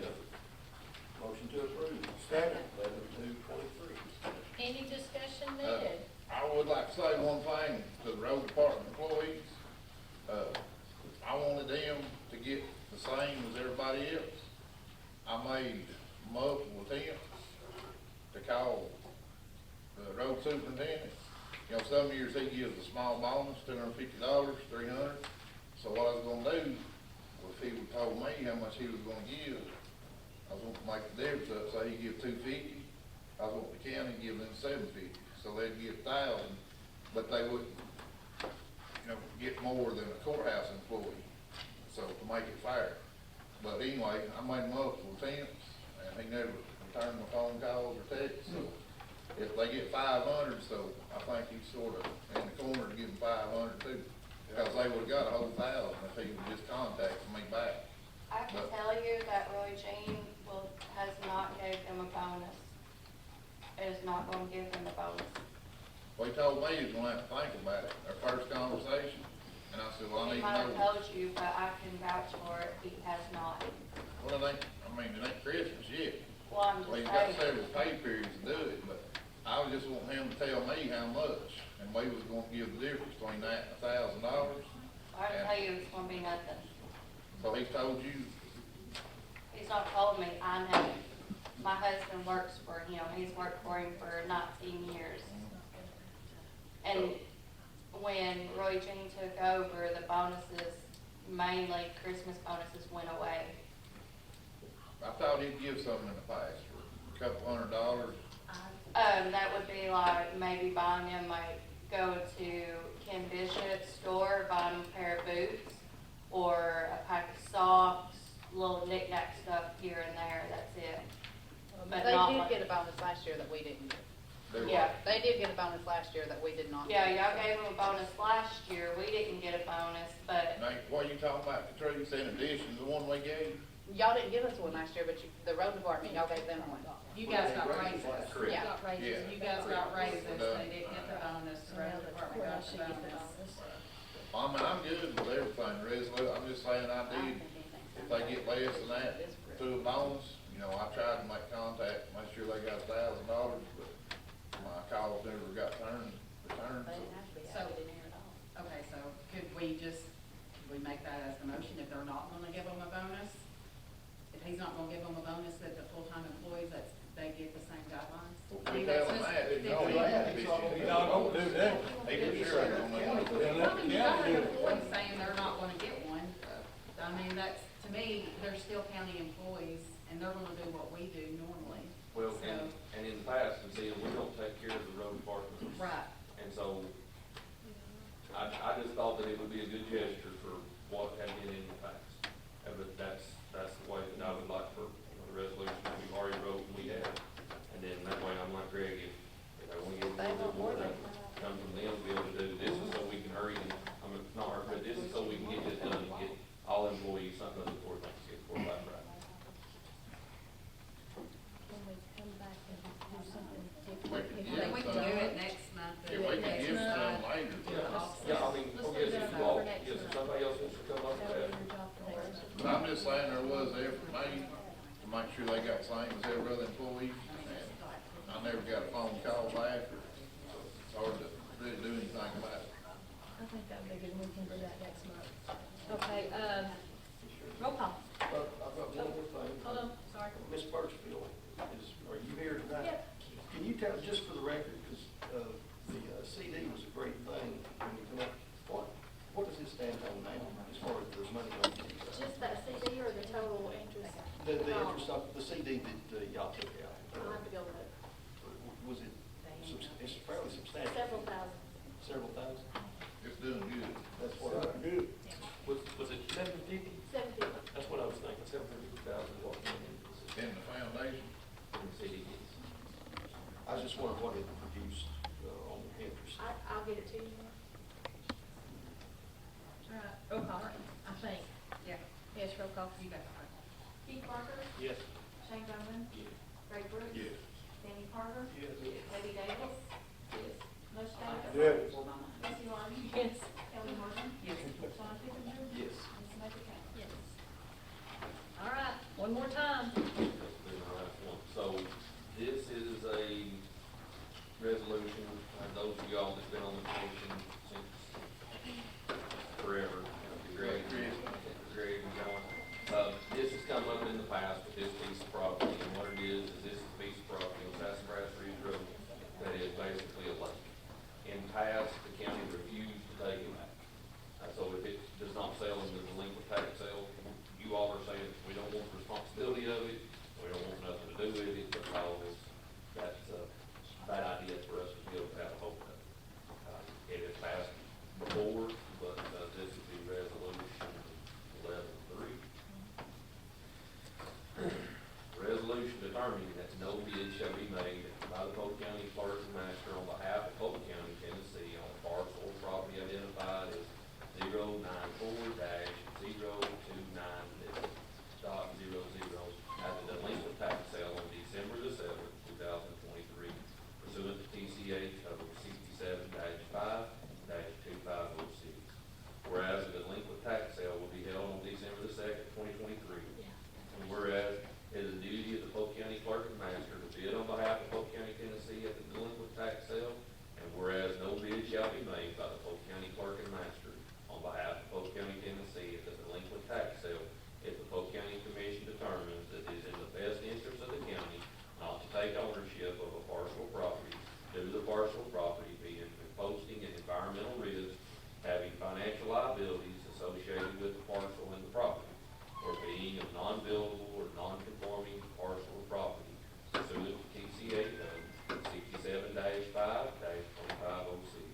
Yep. Motion to approve. Second. 11/2/23. Any discussion needed? I would like to say one thing to the road department employees. I wanted them to get the same as everybody else. I made multiple attempts to call the road superintendent. You know, some years he gives a small bonus, $250, $300. So what I was gonna do was if he would told me how much he was gonna give, I was gonna make the difference up, say he give $250, I was wanting the county to give them $750, so they'd get $1,000, but they wouldn't, you know, get more than a courthouse employee, so to make it fair. But anyway, I made multiple attempts, and he never returned my phone calls or texts, so if they get 500, so I think he's sort of in the corner to give them 500 too, because they would've got a whole 1,000 if he would just contact me back. I can tell you that Roy Jean has not gave him a bonus. Is not gonna give him a bonus. Well, he told me he was gonna have to think about it, our first conversation, and I said, well, I He need might to have know. told you, but I can vouch for it, he has not. Well, it ain't Christmas yet. Well, I'm Well, just he's got saying, several pay periods to do it, but I was just wanting him to tell me how much, and we was gonna give the difference between that and $1,000. I can tell you it's gonna be nothing. So he's told you, He's not told me, I know. My husband works for him, he's worked for him for 19 years. And when Roy Jean took over, the bonuses, mainly Christmas bonuses, went away. I thought he'd give something in the past for a couple $100. That would be like maybe buying him, like, go to Ken Bishop's store, buying him a pair of boots, or a pack of socks, little knick-knack stuff here and there, that's it. But They not did like- get a bonus last year that we didn't get. They Yeah. were- They did get a bonus last year that we did not. Yeah, get. y'all gave him a bonus last year, we didn't get a bonus, but Now, what are you talking about, Patrice, in addition to the one we gave? Y'all didn't give us one last year, but the road department, y'all gave them one. You guys got raises. Correct. Yeah. Got raises. Yeah. You guys got raises, Correct. they didn't get the bonus, the So now road the department got courthouse the should get the bonus. bonus. I mean, I'm good with everything, Resolute, I'm just saying I did, if they get less than that, to a bonus, you know, I tried to make contact, make sure they got $1,000, but my calls never got returned, They so. didn't have to be added in there at all. Okay, so could we make that as the motion, if they're not gonna give them a bonus? If he's not gonna give them a bonus, that the full-time employees, they get the same guidelines? I We mean, tell that's them just- that, you know, I mean, he won't be He's shit. not gonna do that. He for sure ain't gonna let me. you got an employee saying they're not gonna get one. I mean, that's, to me, they're still county employees, and they're gonna do what we do normally. Well, So- and in the past, and see, we don't take care of the road department. Right. And so, I just thought that it would be a good gesture for what had been in the past. But that's the way that I would like for the resolution that we've already wrote and we have. And then that way, I'm like Greg, if I want to get a little bit more, that come from them to be able to do, this is so we can hurry, I mean, not hurry, but this is so we can get this done and get all employees something before Thanksgiving, before Black Friday. When we come back and do something We different. can if I think we can do it next month. Yeah, we can give Next some month. later. Yeah, I mean, Let's oh, do yes, that if you all, for next yes, if month. somebody else wants to come up with That would that. be your job for next month. But I'm just saying there was there for me, to make sure they got the same as every other employee, and I never got a phone call back, or, so it's hard to really do anything about it. I think that would be good, we can do that next month. Okay, roll call. I've got one more thing. Hold on, sorry. Ms. Birchfield, are you here tonight? Can you tell, just for the record, because the CD was a great thing when you come up, what does it stand on now, as far as the money on the Just that CD or the total interest? The interest of, the CD that y'all took out? I'll have to go look. Was it, it's fairly substantial? Several thousand. Several thousand? It's doing good. That's what I heard. Was it 750? 750. That's what I was thinking, 750,000 what went into the In the foundation, CDs. I just wondered what it produced on the interest. I'll get it to you. All right, roll call, I think. Yeah, Yes, roll call. you got it. Keith Parker. Yes. Shane Bowman. Yes. Greg Brooks. yes. Danny Carver. Yes. Debbie Davis. Yes. Les Davis. Yes. Missy Martin. Yes. Kelly Morgan. Yes. Sean Kipinger. Yes. And Samantha Trent. Yes. All right, one more time. Been the last one. So this is a resolution, those of y'all that's been on the commission since forever, Greg and John. This has come up in the past with this piece of property, and what it is this is a piece of property on Sassafras Ridge Road that is basically a lake. In past, the county refused to take it. So if it does not sell in the delinquent tax sale, you all are saying, we don't want the responsibility of it, we don't want nothing to do with it, because that's a bad idea for us to be able to have a hold of it. It has passed before, but this would be resolution 11-3. Resolution determining that no bid shall be made by the Polk County Clerk and Master on behalf of Polk County, Tennessee, on parcel or property identified as 094-029.00 at the delinquent tax sale on December the 7th, 2023, pursuant to TCA code 67-5-2506. Whereas the delinquent tax sale will be held on December the 2nd, 2023. And whereas it is the duty of the Polk County Clerk and Master to bid on behalf of Polk County, Tennessee at the delinquent tax sale, and whereas no bid shall be made by the Polk County Clerk and Master on behalf of Polk County, Tennessee at the delinquent tax sale, if the Polk County Commission determines that it is in the best interest of the county not to take ownership of a parcel property due to the parcel property being posting an environmental risk, having financial liabilities associated with the parcel and the property, or being a non-buildable or non-conforming parcel of property pursuant to TCA code 67-5-2506.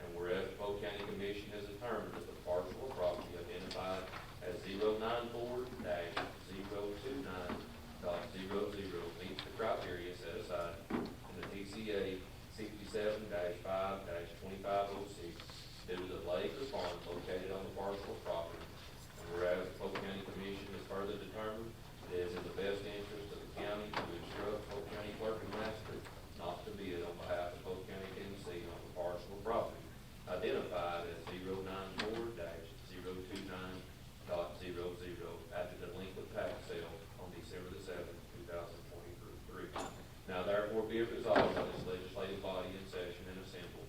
And whereas the Polk County Commission has determined that the parcel of property identified as 094-029.00 meets the criteria set aside in the TCA 67-5-2506 due to the lake or pond located on the parcel of property. And whereas the Polk County Commission has further determined it is in the best interest of the county to instruct Polk County Clerk and Master not to bid on behalf of Polk County, Tennessee on the parcel of property identified as 094-029.00 at the delinquent tax sale on December the 7th, 2023. Now therefore be it resolved by this legislative body in session and assembled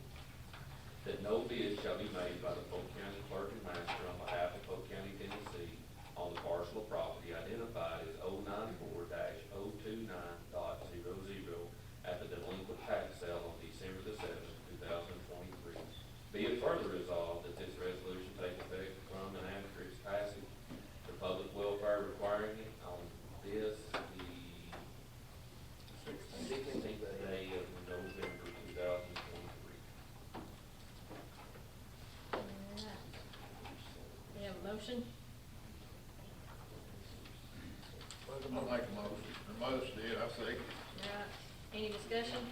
that no bid shall be made by the Polk County Clerk and Master on behalf of Polk County, Tennessee on the parcel of property identified as 094-029.00 at the delinquent tax sale on December the 7th, 2023. Be it further resolved that this resolution take effect from and after its passage, the public welfare requiring it on this, the 16th day of November 2023. Alright. We have a motion? I'll make a motion. The motion did, I say. Alright, any discussion?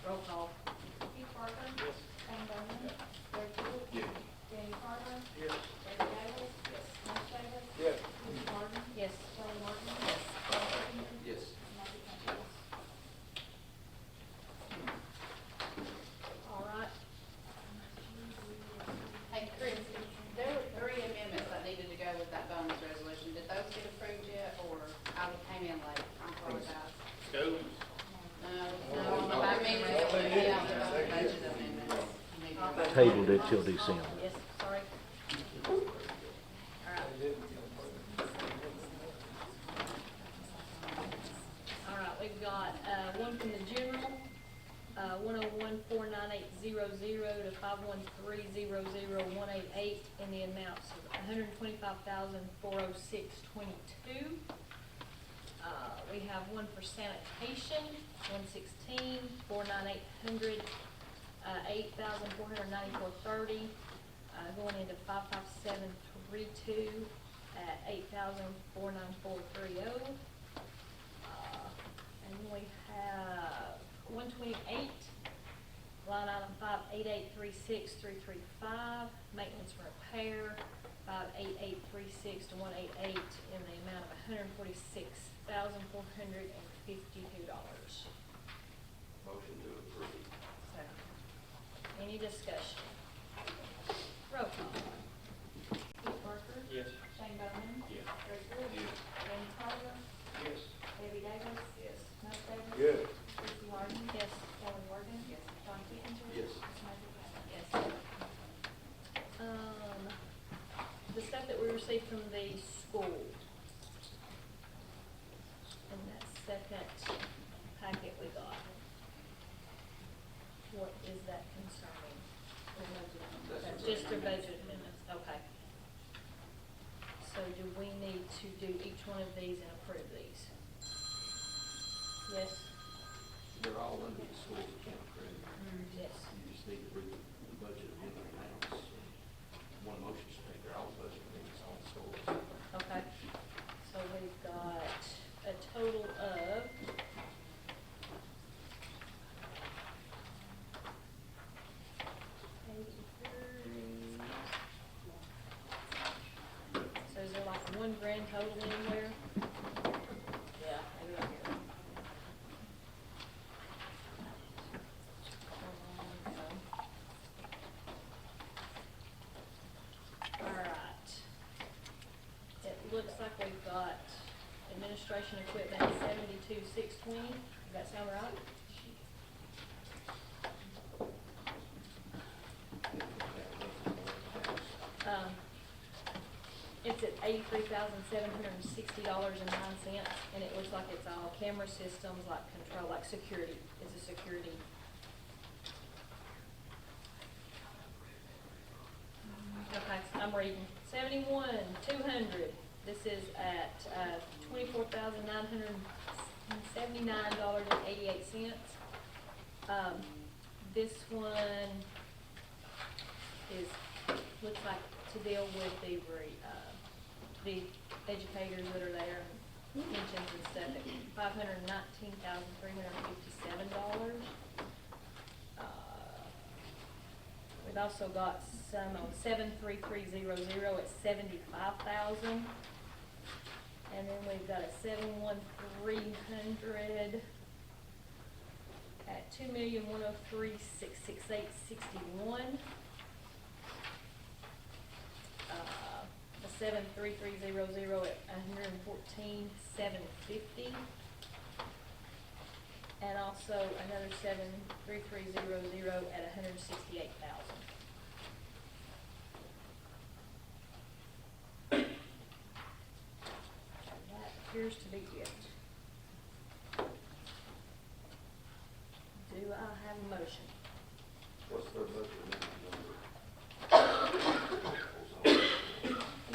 Roll call. Keith Parker. Yes. Shane Bowman. Greg Brooks. Yes. Danny Carver. Yes. Debbie Davis. Mush Davis. Yes. Kenny Morgan. Yes. Shirley Martin. Yes. Paul Richardson. Yes. Marty Campbell. Alright, Hey, Chris, there were 3 amendments that needed to go with that bonus resolution. Did those get approved yet, or I came in late? I apologize. Schools? No, on the back end, yeah, the budget amendments. You need to vote. Tabled it till December. yes, sorry. Alright, we've got, one from the general, 101-49800 to 513-00188 in the amounts of $125,406.22. We have one for sanitation, 116-49800, $8,494.30, going into 55732 at $8,494.30. And we have 128, line item 58836-335, maintenance and repair, 58836 to 188 in the amount of $146,452. Motion to approve. Any discussion? Roll call. Keith Parker. Yes. Shane Bowman. Yes. Greg Brooks. Yes. Danny your budget amendments, okay. So do we need to do each one of these and approve these? Yes? They're all under the schools account credit. Yes. You just need to read the budget amendment amounts. One motion should take care of all the budget amendments on schools. Okay, so we've got a total of so is there like one grand total anywhere? Yeah, maybe right here. All right. It looks like we've got administration equipment at 72,620. Does that sound right? It's at $83,760.09, and it looks like it's all camera systems, like control, like security. It's a security. Okay, I'm reading. 71,200. This is at $24,979.88. This one looks like to deal with the educators that are there, and pensions and stuff, at $519,357. We've also got some on 73300 at $75,000. And then we've got a 71300 at $2,103,668.61. The 73300 at $114,750. And also another 73300 at $168,000. That appears to be it. Do I have a motion? What's their budget amendment number?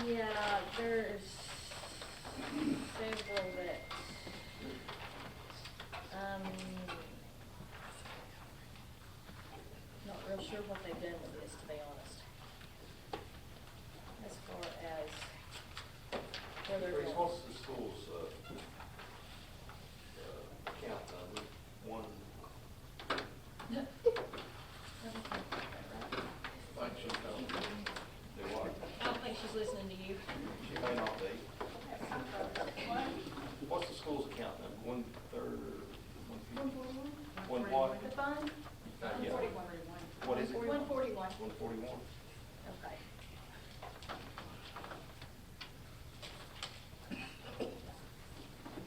Yeah, there's several that, not real sure what they've done with this, to be honest. As far as where they're Grace, going. what's the school's, account number? One, Like she told me. do what? I don't think she's listening to you. She may not be. What's the school's account number? 1/3 or 1/5? One what? The fund? Yeah. 141. What is it? 141. 141? Okay.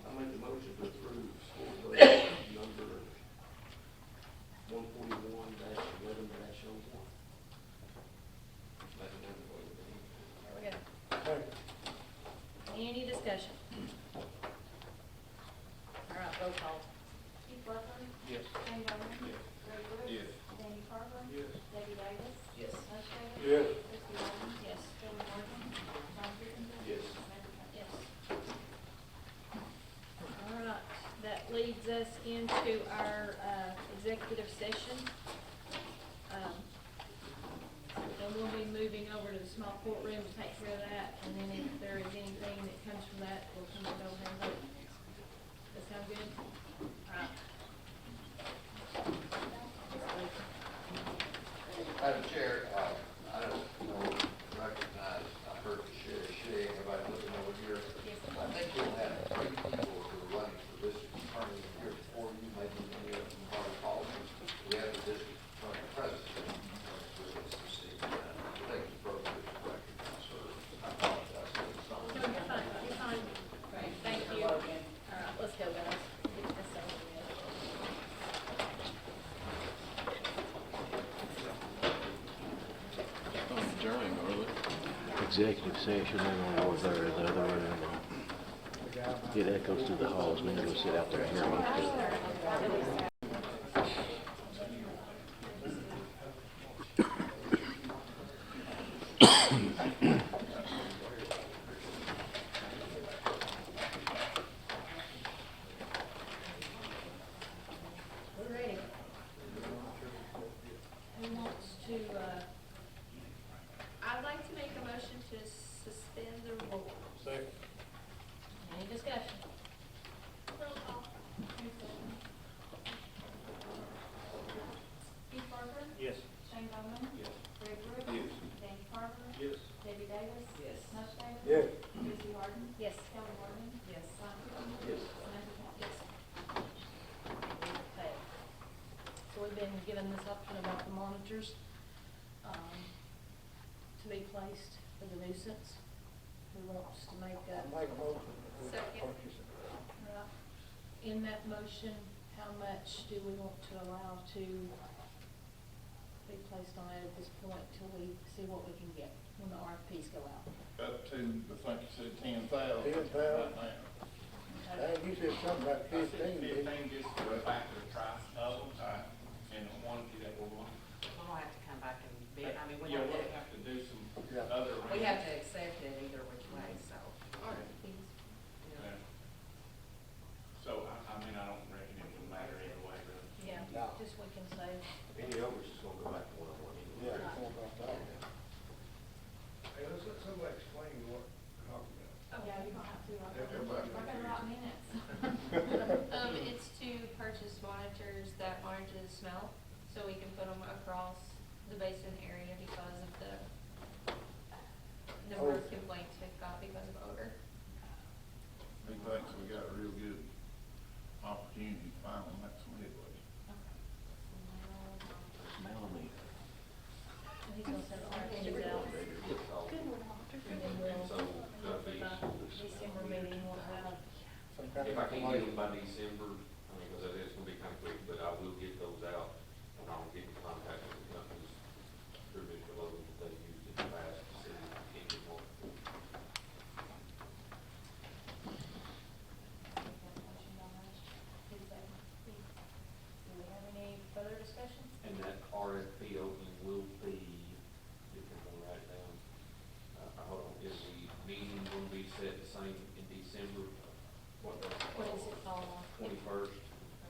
I make the motion to approve school budget number 141-11-01. There we go. Any discussion? All right, roll call. Keith Butler. Yes. Shane Bowman. Yes. Greg Brooks. Yes. Danny Carver. Yes. Debbie Davis. Yes. mush Davis. Yes. Christie Rollins. Yes. Joey Morgan. John Kipinger. Yes. Samantha Trent. Yes. All right, that leads us into our executive session. And we'll be moving over to the small courtroom to take care of that, and then if there is anything that comes from that, we'll come and go ahead and vote. That sound good? All right. Madam Chair, I don't know, recognize, I heard the sheriff saying, everybody looking over here. I think you'll have 3 people who are running for district attorney here before you, maybe any of them are politics. We have the district attorney president with us this evening. I think it's appropriate to recognize her. I apologize for the song. No, you're fine, you're fine. Great, thank you. All right, let's go, guys. Get this over with. Executive session, they're gonna go there, the other room. It echoes through the halls, we need to go sit out there and hear them. given this option about the monitors, to be placed as a nuisance. Who wants to make that? Make a motion. Second. Right. In that motion, how much do we want to allow to be placed on it at this point till we see what we can get when the RFPs go out? Up to, I think you said 10,000. 10,000. Right now. Hey, you said something about I said 15, didn't you? 15 just for the fact of the price of them, and the quantity that we're going. We'll have to come back and bid, I mean, we Yeah, have we'll to, have to do some Yeah. other. we have to accept it either which way, so. Yeah. So, I mean, I don't reckon it would matter either way, really. Yeah, No. just we can say, Any of us is gonna go back to one-on-one anyway. Yeah, it's all about that. Hey, let's let somebody explain what we're talking about. Yeah, you don't have to. Everybody We're gonna write minutes. It's to purchase monitors that monitor the smell, so we can put them across the basin area because of the number of complaints we've got because of odor. He thinks we got a real good opportunity to finally make some headway. Melanie. he's gonna send the RFPs out. And then we'll, So, that'll be, by December meeting, we'll have, Some kind if of I can't get them by December, I mean, because it's gonna be kind of quick, but I will get those out, and I'll get in contact with the companies through Mr. Logan that they used in the past to see if we can get more. do we have any further discussion? And that RFP opening will be, if you can write it down, hold on, is the meeting will be set the same in December? What does it What does it fall on? 21st?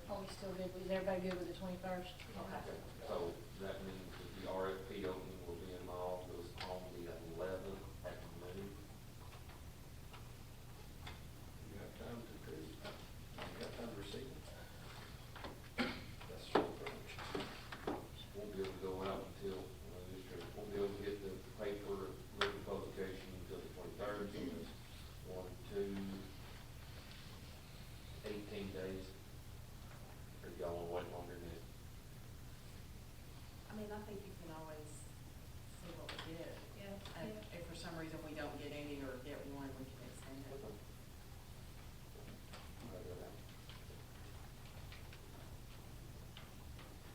Are we still good, is everybody good with the 21st? Okay. So that means that the RFP opening will be in my office on the 11th at noon. You got time to do, you got time to receive it. That's your approach. Won't be able to go out until, won't be able to get the paper, written publication until the 23rd. So it's 1, 2, 18 days. Or y'all want to wait longer than that? I mean, I think you can always see what we get. Yeah. And if for some reason we don't get any or get one, we can extend it.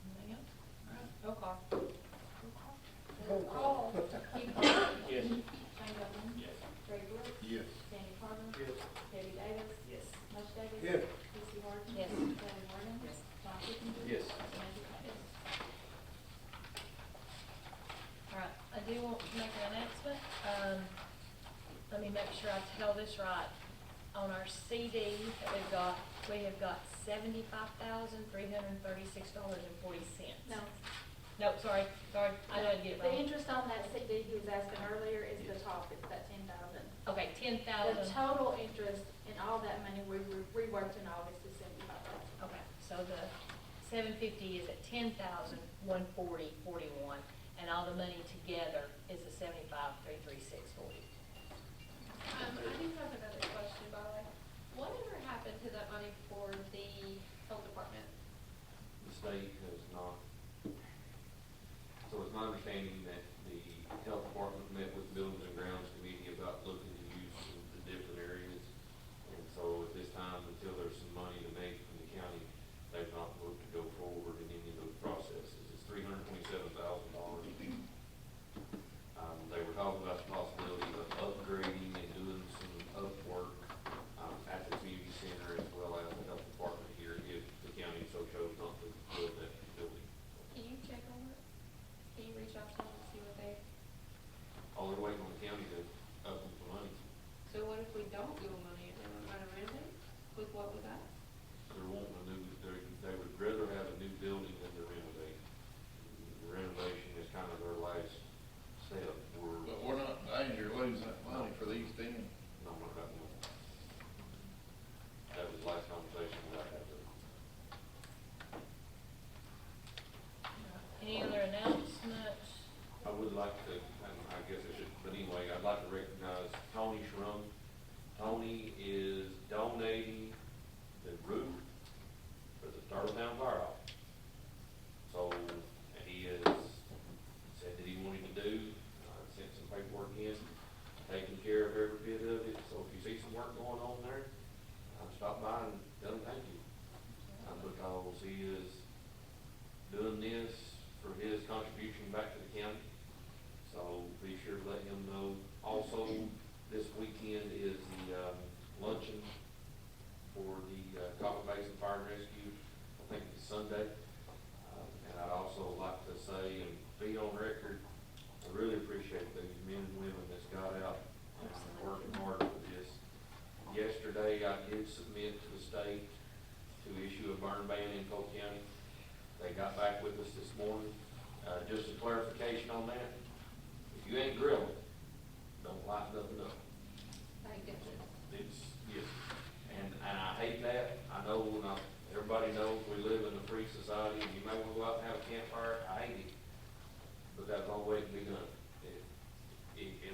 Anything else? All right, roll call. Roll call. Keith Parker. Yes. Shane Bowman. Yes. Greg Brooks. Yes. Sandy Carter. Yes. Debbie Davis. Yes. mush Davis. Yes. Lucy Horton. Yes. Kelly Morgan. Yes. John Kipinger. Yes. Samantha Trent. All right, I do want to make an announcement. Let me make sure I tell this right. On our CD that we have got $75,336.40. No, Nope, sorry, I know I did it the wrong. interest on that CD he was asking earlier is the top, it's that 10,000. Okay, The 10,000. total interest in all that money we reworked in August is 75,000. Okay, so the 750 is at 10,140.41, and all the money together is the 75,336.40. I do have another question, by the way. Whatever happened to that money for the health department? The state has not, so it's my understanding that the health department met with the Buildings and Grounds Committee about looking to use the different areas. And so at this time, until there's some money to make from the county, they've not looked to go forward in any of those processes. It's $327,000. They were talking about the possibility of upgrading and doing some upwork at the community center as well as the health department here if the county so chose not to build that building. Can you check on it? Can you reach out to them and see stopped by and tell him thank you. Because he is doing this for his contribution back to the county. So be sure to let him know. Also, this weekend is the luncheon for the Copper Basin Fire and Rescue. I think it's Sunday. And I'd also like to say and be on record, I really appreciate these men and women that's got out and working hard with this. Yesterday, I did submit to the state to issue a burn ban in Polk County. They got back with us this morning. Just a clarification on that. If you ain't grilling, don't light nothing up. Thank goodness. It's, yes, and I hate that. I know, everybody knows we live in a free society, and you may want to go out and have a campfire. I hate it, but that's the only way it can be done.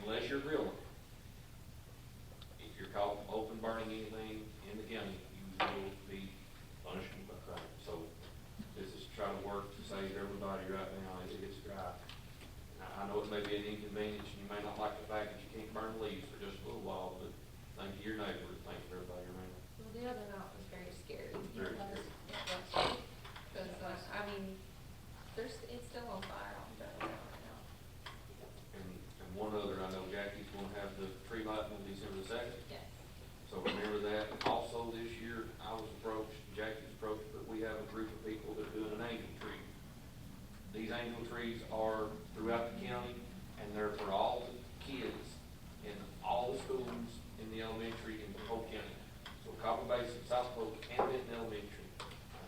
Unless you're grilling. If you're caught open burning anything in the county, you will be punished by crime. So this is trying to work to save everybody right now as it gets dry. I know it may be an inconvenience, and you may not like the fact that you can't burn leaves for just a little while, but thank you, your neighbors, thank you, everybody around. Well, the other night was very scary. Very Because, I mean, it's still on fire on Jones right now. And one other, I know Jackie's gonna have the tree lighting on December the 2nd. Yes. So remember that. Also this year, I was approached, Jackie was approached, but we have a group of people that are doing an angel tree. These angel trees are throughout the county, and they're for all the kids in all the schools in the elementary in Polk County. So Copper Basin, South Polk, and Benton Elementary.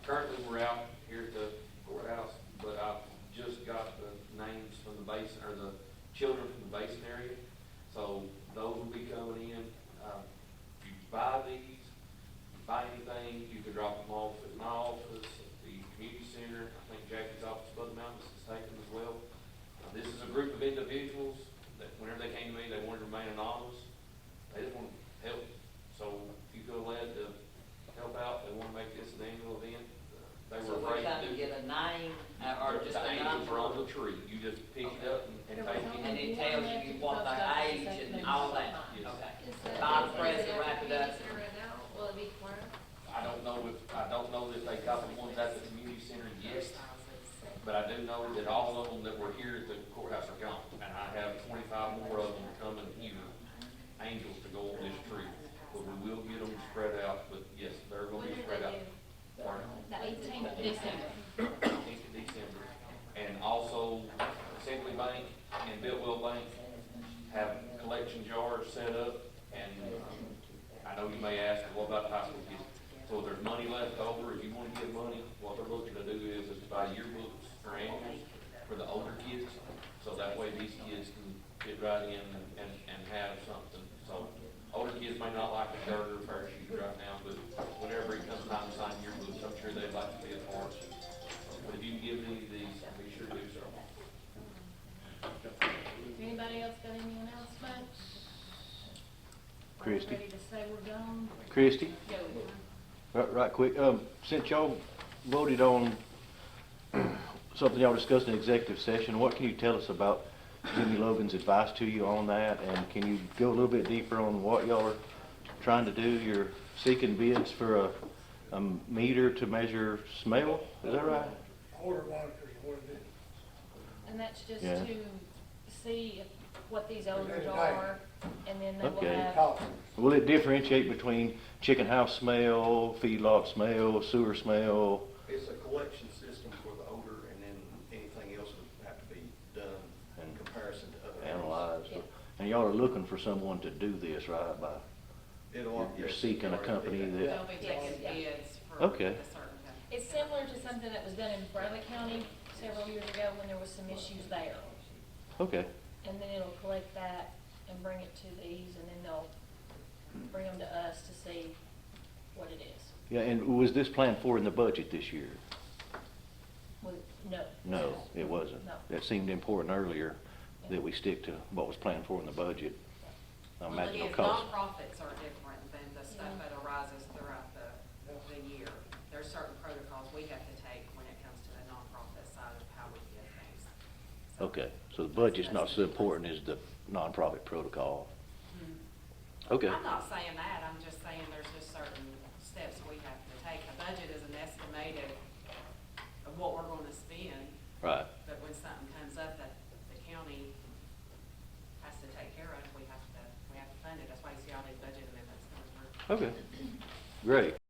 Currently, we're out here at the courthouse, but I've just got the names from the basin, or the children from the basin area. So those will be coming in. If you buy these, buy anything, you can drop them off at my office, at the community center. I think Jackie's office, Bud Mountains, is taken as well. This is a group of individuals that whenever they came to me, they wanted to remain anonymous. They just want to help. So if you feel led to help out, they want to make this an annual event. They were So we're afraid trying to to do. get a name, or just The a angels are on number? the tree. You just pick it up and take it. And it tells you what their age and all that? Yes. Okay. Is that, Bottom is press it to at wrap the it up. community center right now? Will it be tomorrow? I don't know if they got the ones at the community center yet, but I do know that all of them that were here at the courthouse are gone. And I have 25 more of them coming here, angels to go on this tree. But we will get them spread out, but yes, they're When gonna be do spread they out. do? Pardon? The 18th of December. 18th of December. And also Assembly Bank and Biltwell Bank have collection jars set up. And I know you may ask, what about high school kids? So if there's money left over, if you want to give money, what they're looking to do is to buy yearbooks or annuals for the older kids. So that way these kids can get right in and have something. So older kids may not like the dirt or parachute right now, but whenever it comes time to sign yearbooks, I'm sure they'd like to be a part. But if you can give any of these, be sure to do so. Anybody else got any announcements? Christie? Ready to say we're gone? Christie, Go. right quick, since y'all voted on something y'all discussed in executive session, what can you tell us about Jimmy Logan's advice to you on that? And can you go a little bit deeper on what y'all are trying to do? You're seeking bids for a meter to measure smell, is that right? Odor monitors is what it is. And that's just Yeah. to see what these odors are, and then they will Okay. have, Will it differentiate between chicken house smell, feedlot smell, sewer smell? It's a collection system for the odor, and then anything else would have to be done in comparison to other. Analyzed? Yeah. And y'all are looking for someone to do this, right? You're seeking a company that, They'll be taking bids for Okay. the certain thing. it's similar to something that was done in Bradley County several years ago when there was some issues there. okay. And then it'll collect that and bring it to these, and then they'll bring them to us to see what it is. Yeah, and was this planned for in the budget this year? Well, no. No, it wasn't. No. That seemed important earlier, that we stick to what was planned for in the budget. I Well, imagine it it'll is, cost. nonprofits are different than the stuff that arises throughout the year. There's certain protocols we have to take when it comes to the nonprofit side of how we get things. So- Okay, so the budget's not so important as the nonprofit protocol. Mhm. Okay, I'm not saying that, I'm just saying there's just certain steps funded, that's why you see all these budget amendments coming through. Okay, great.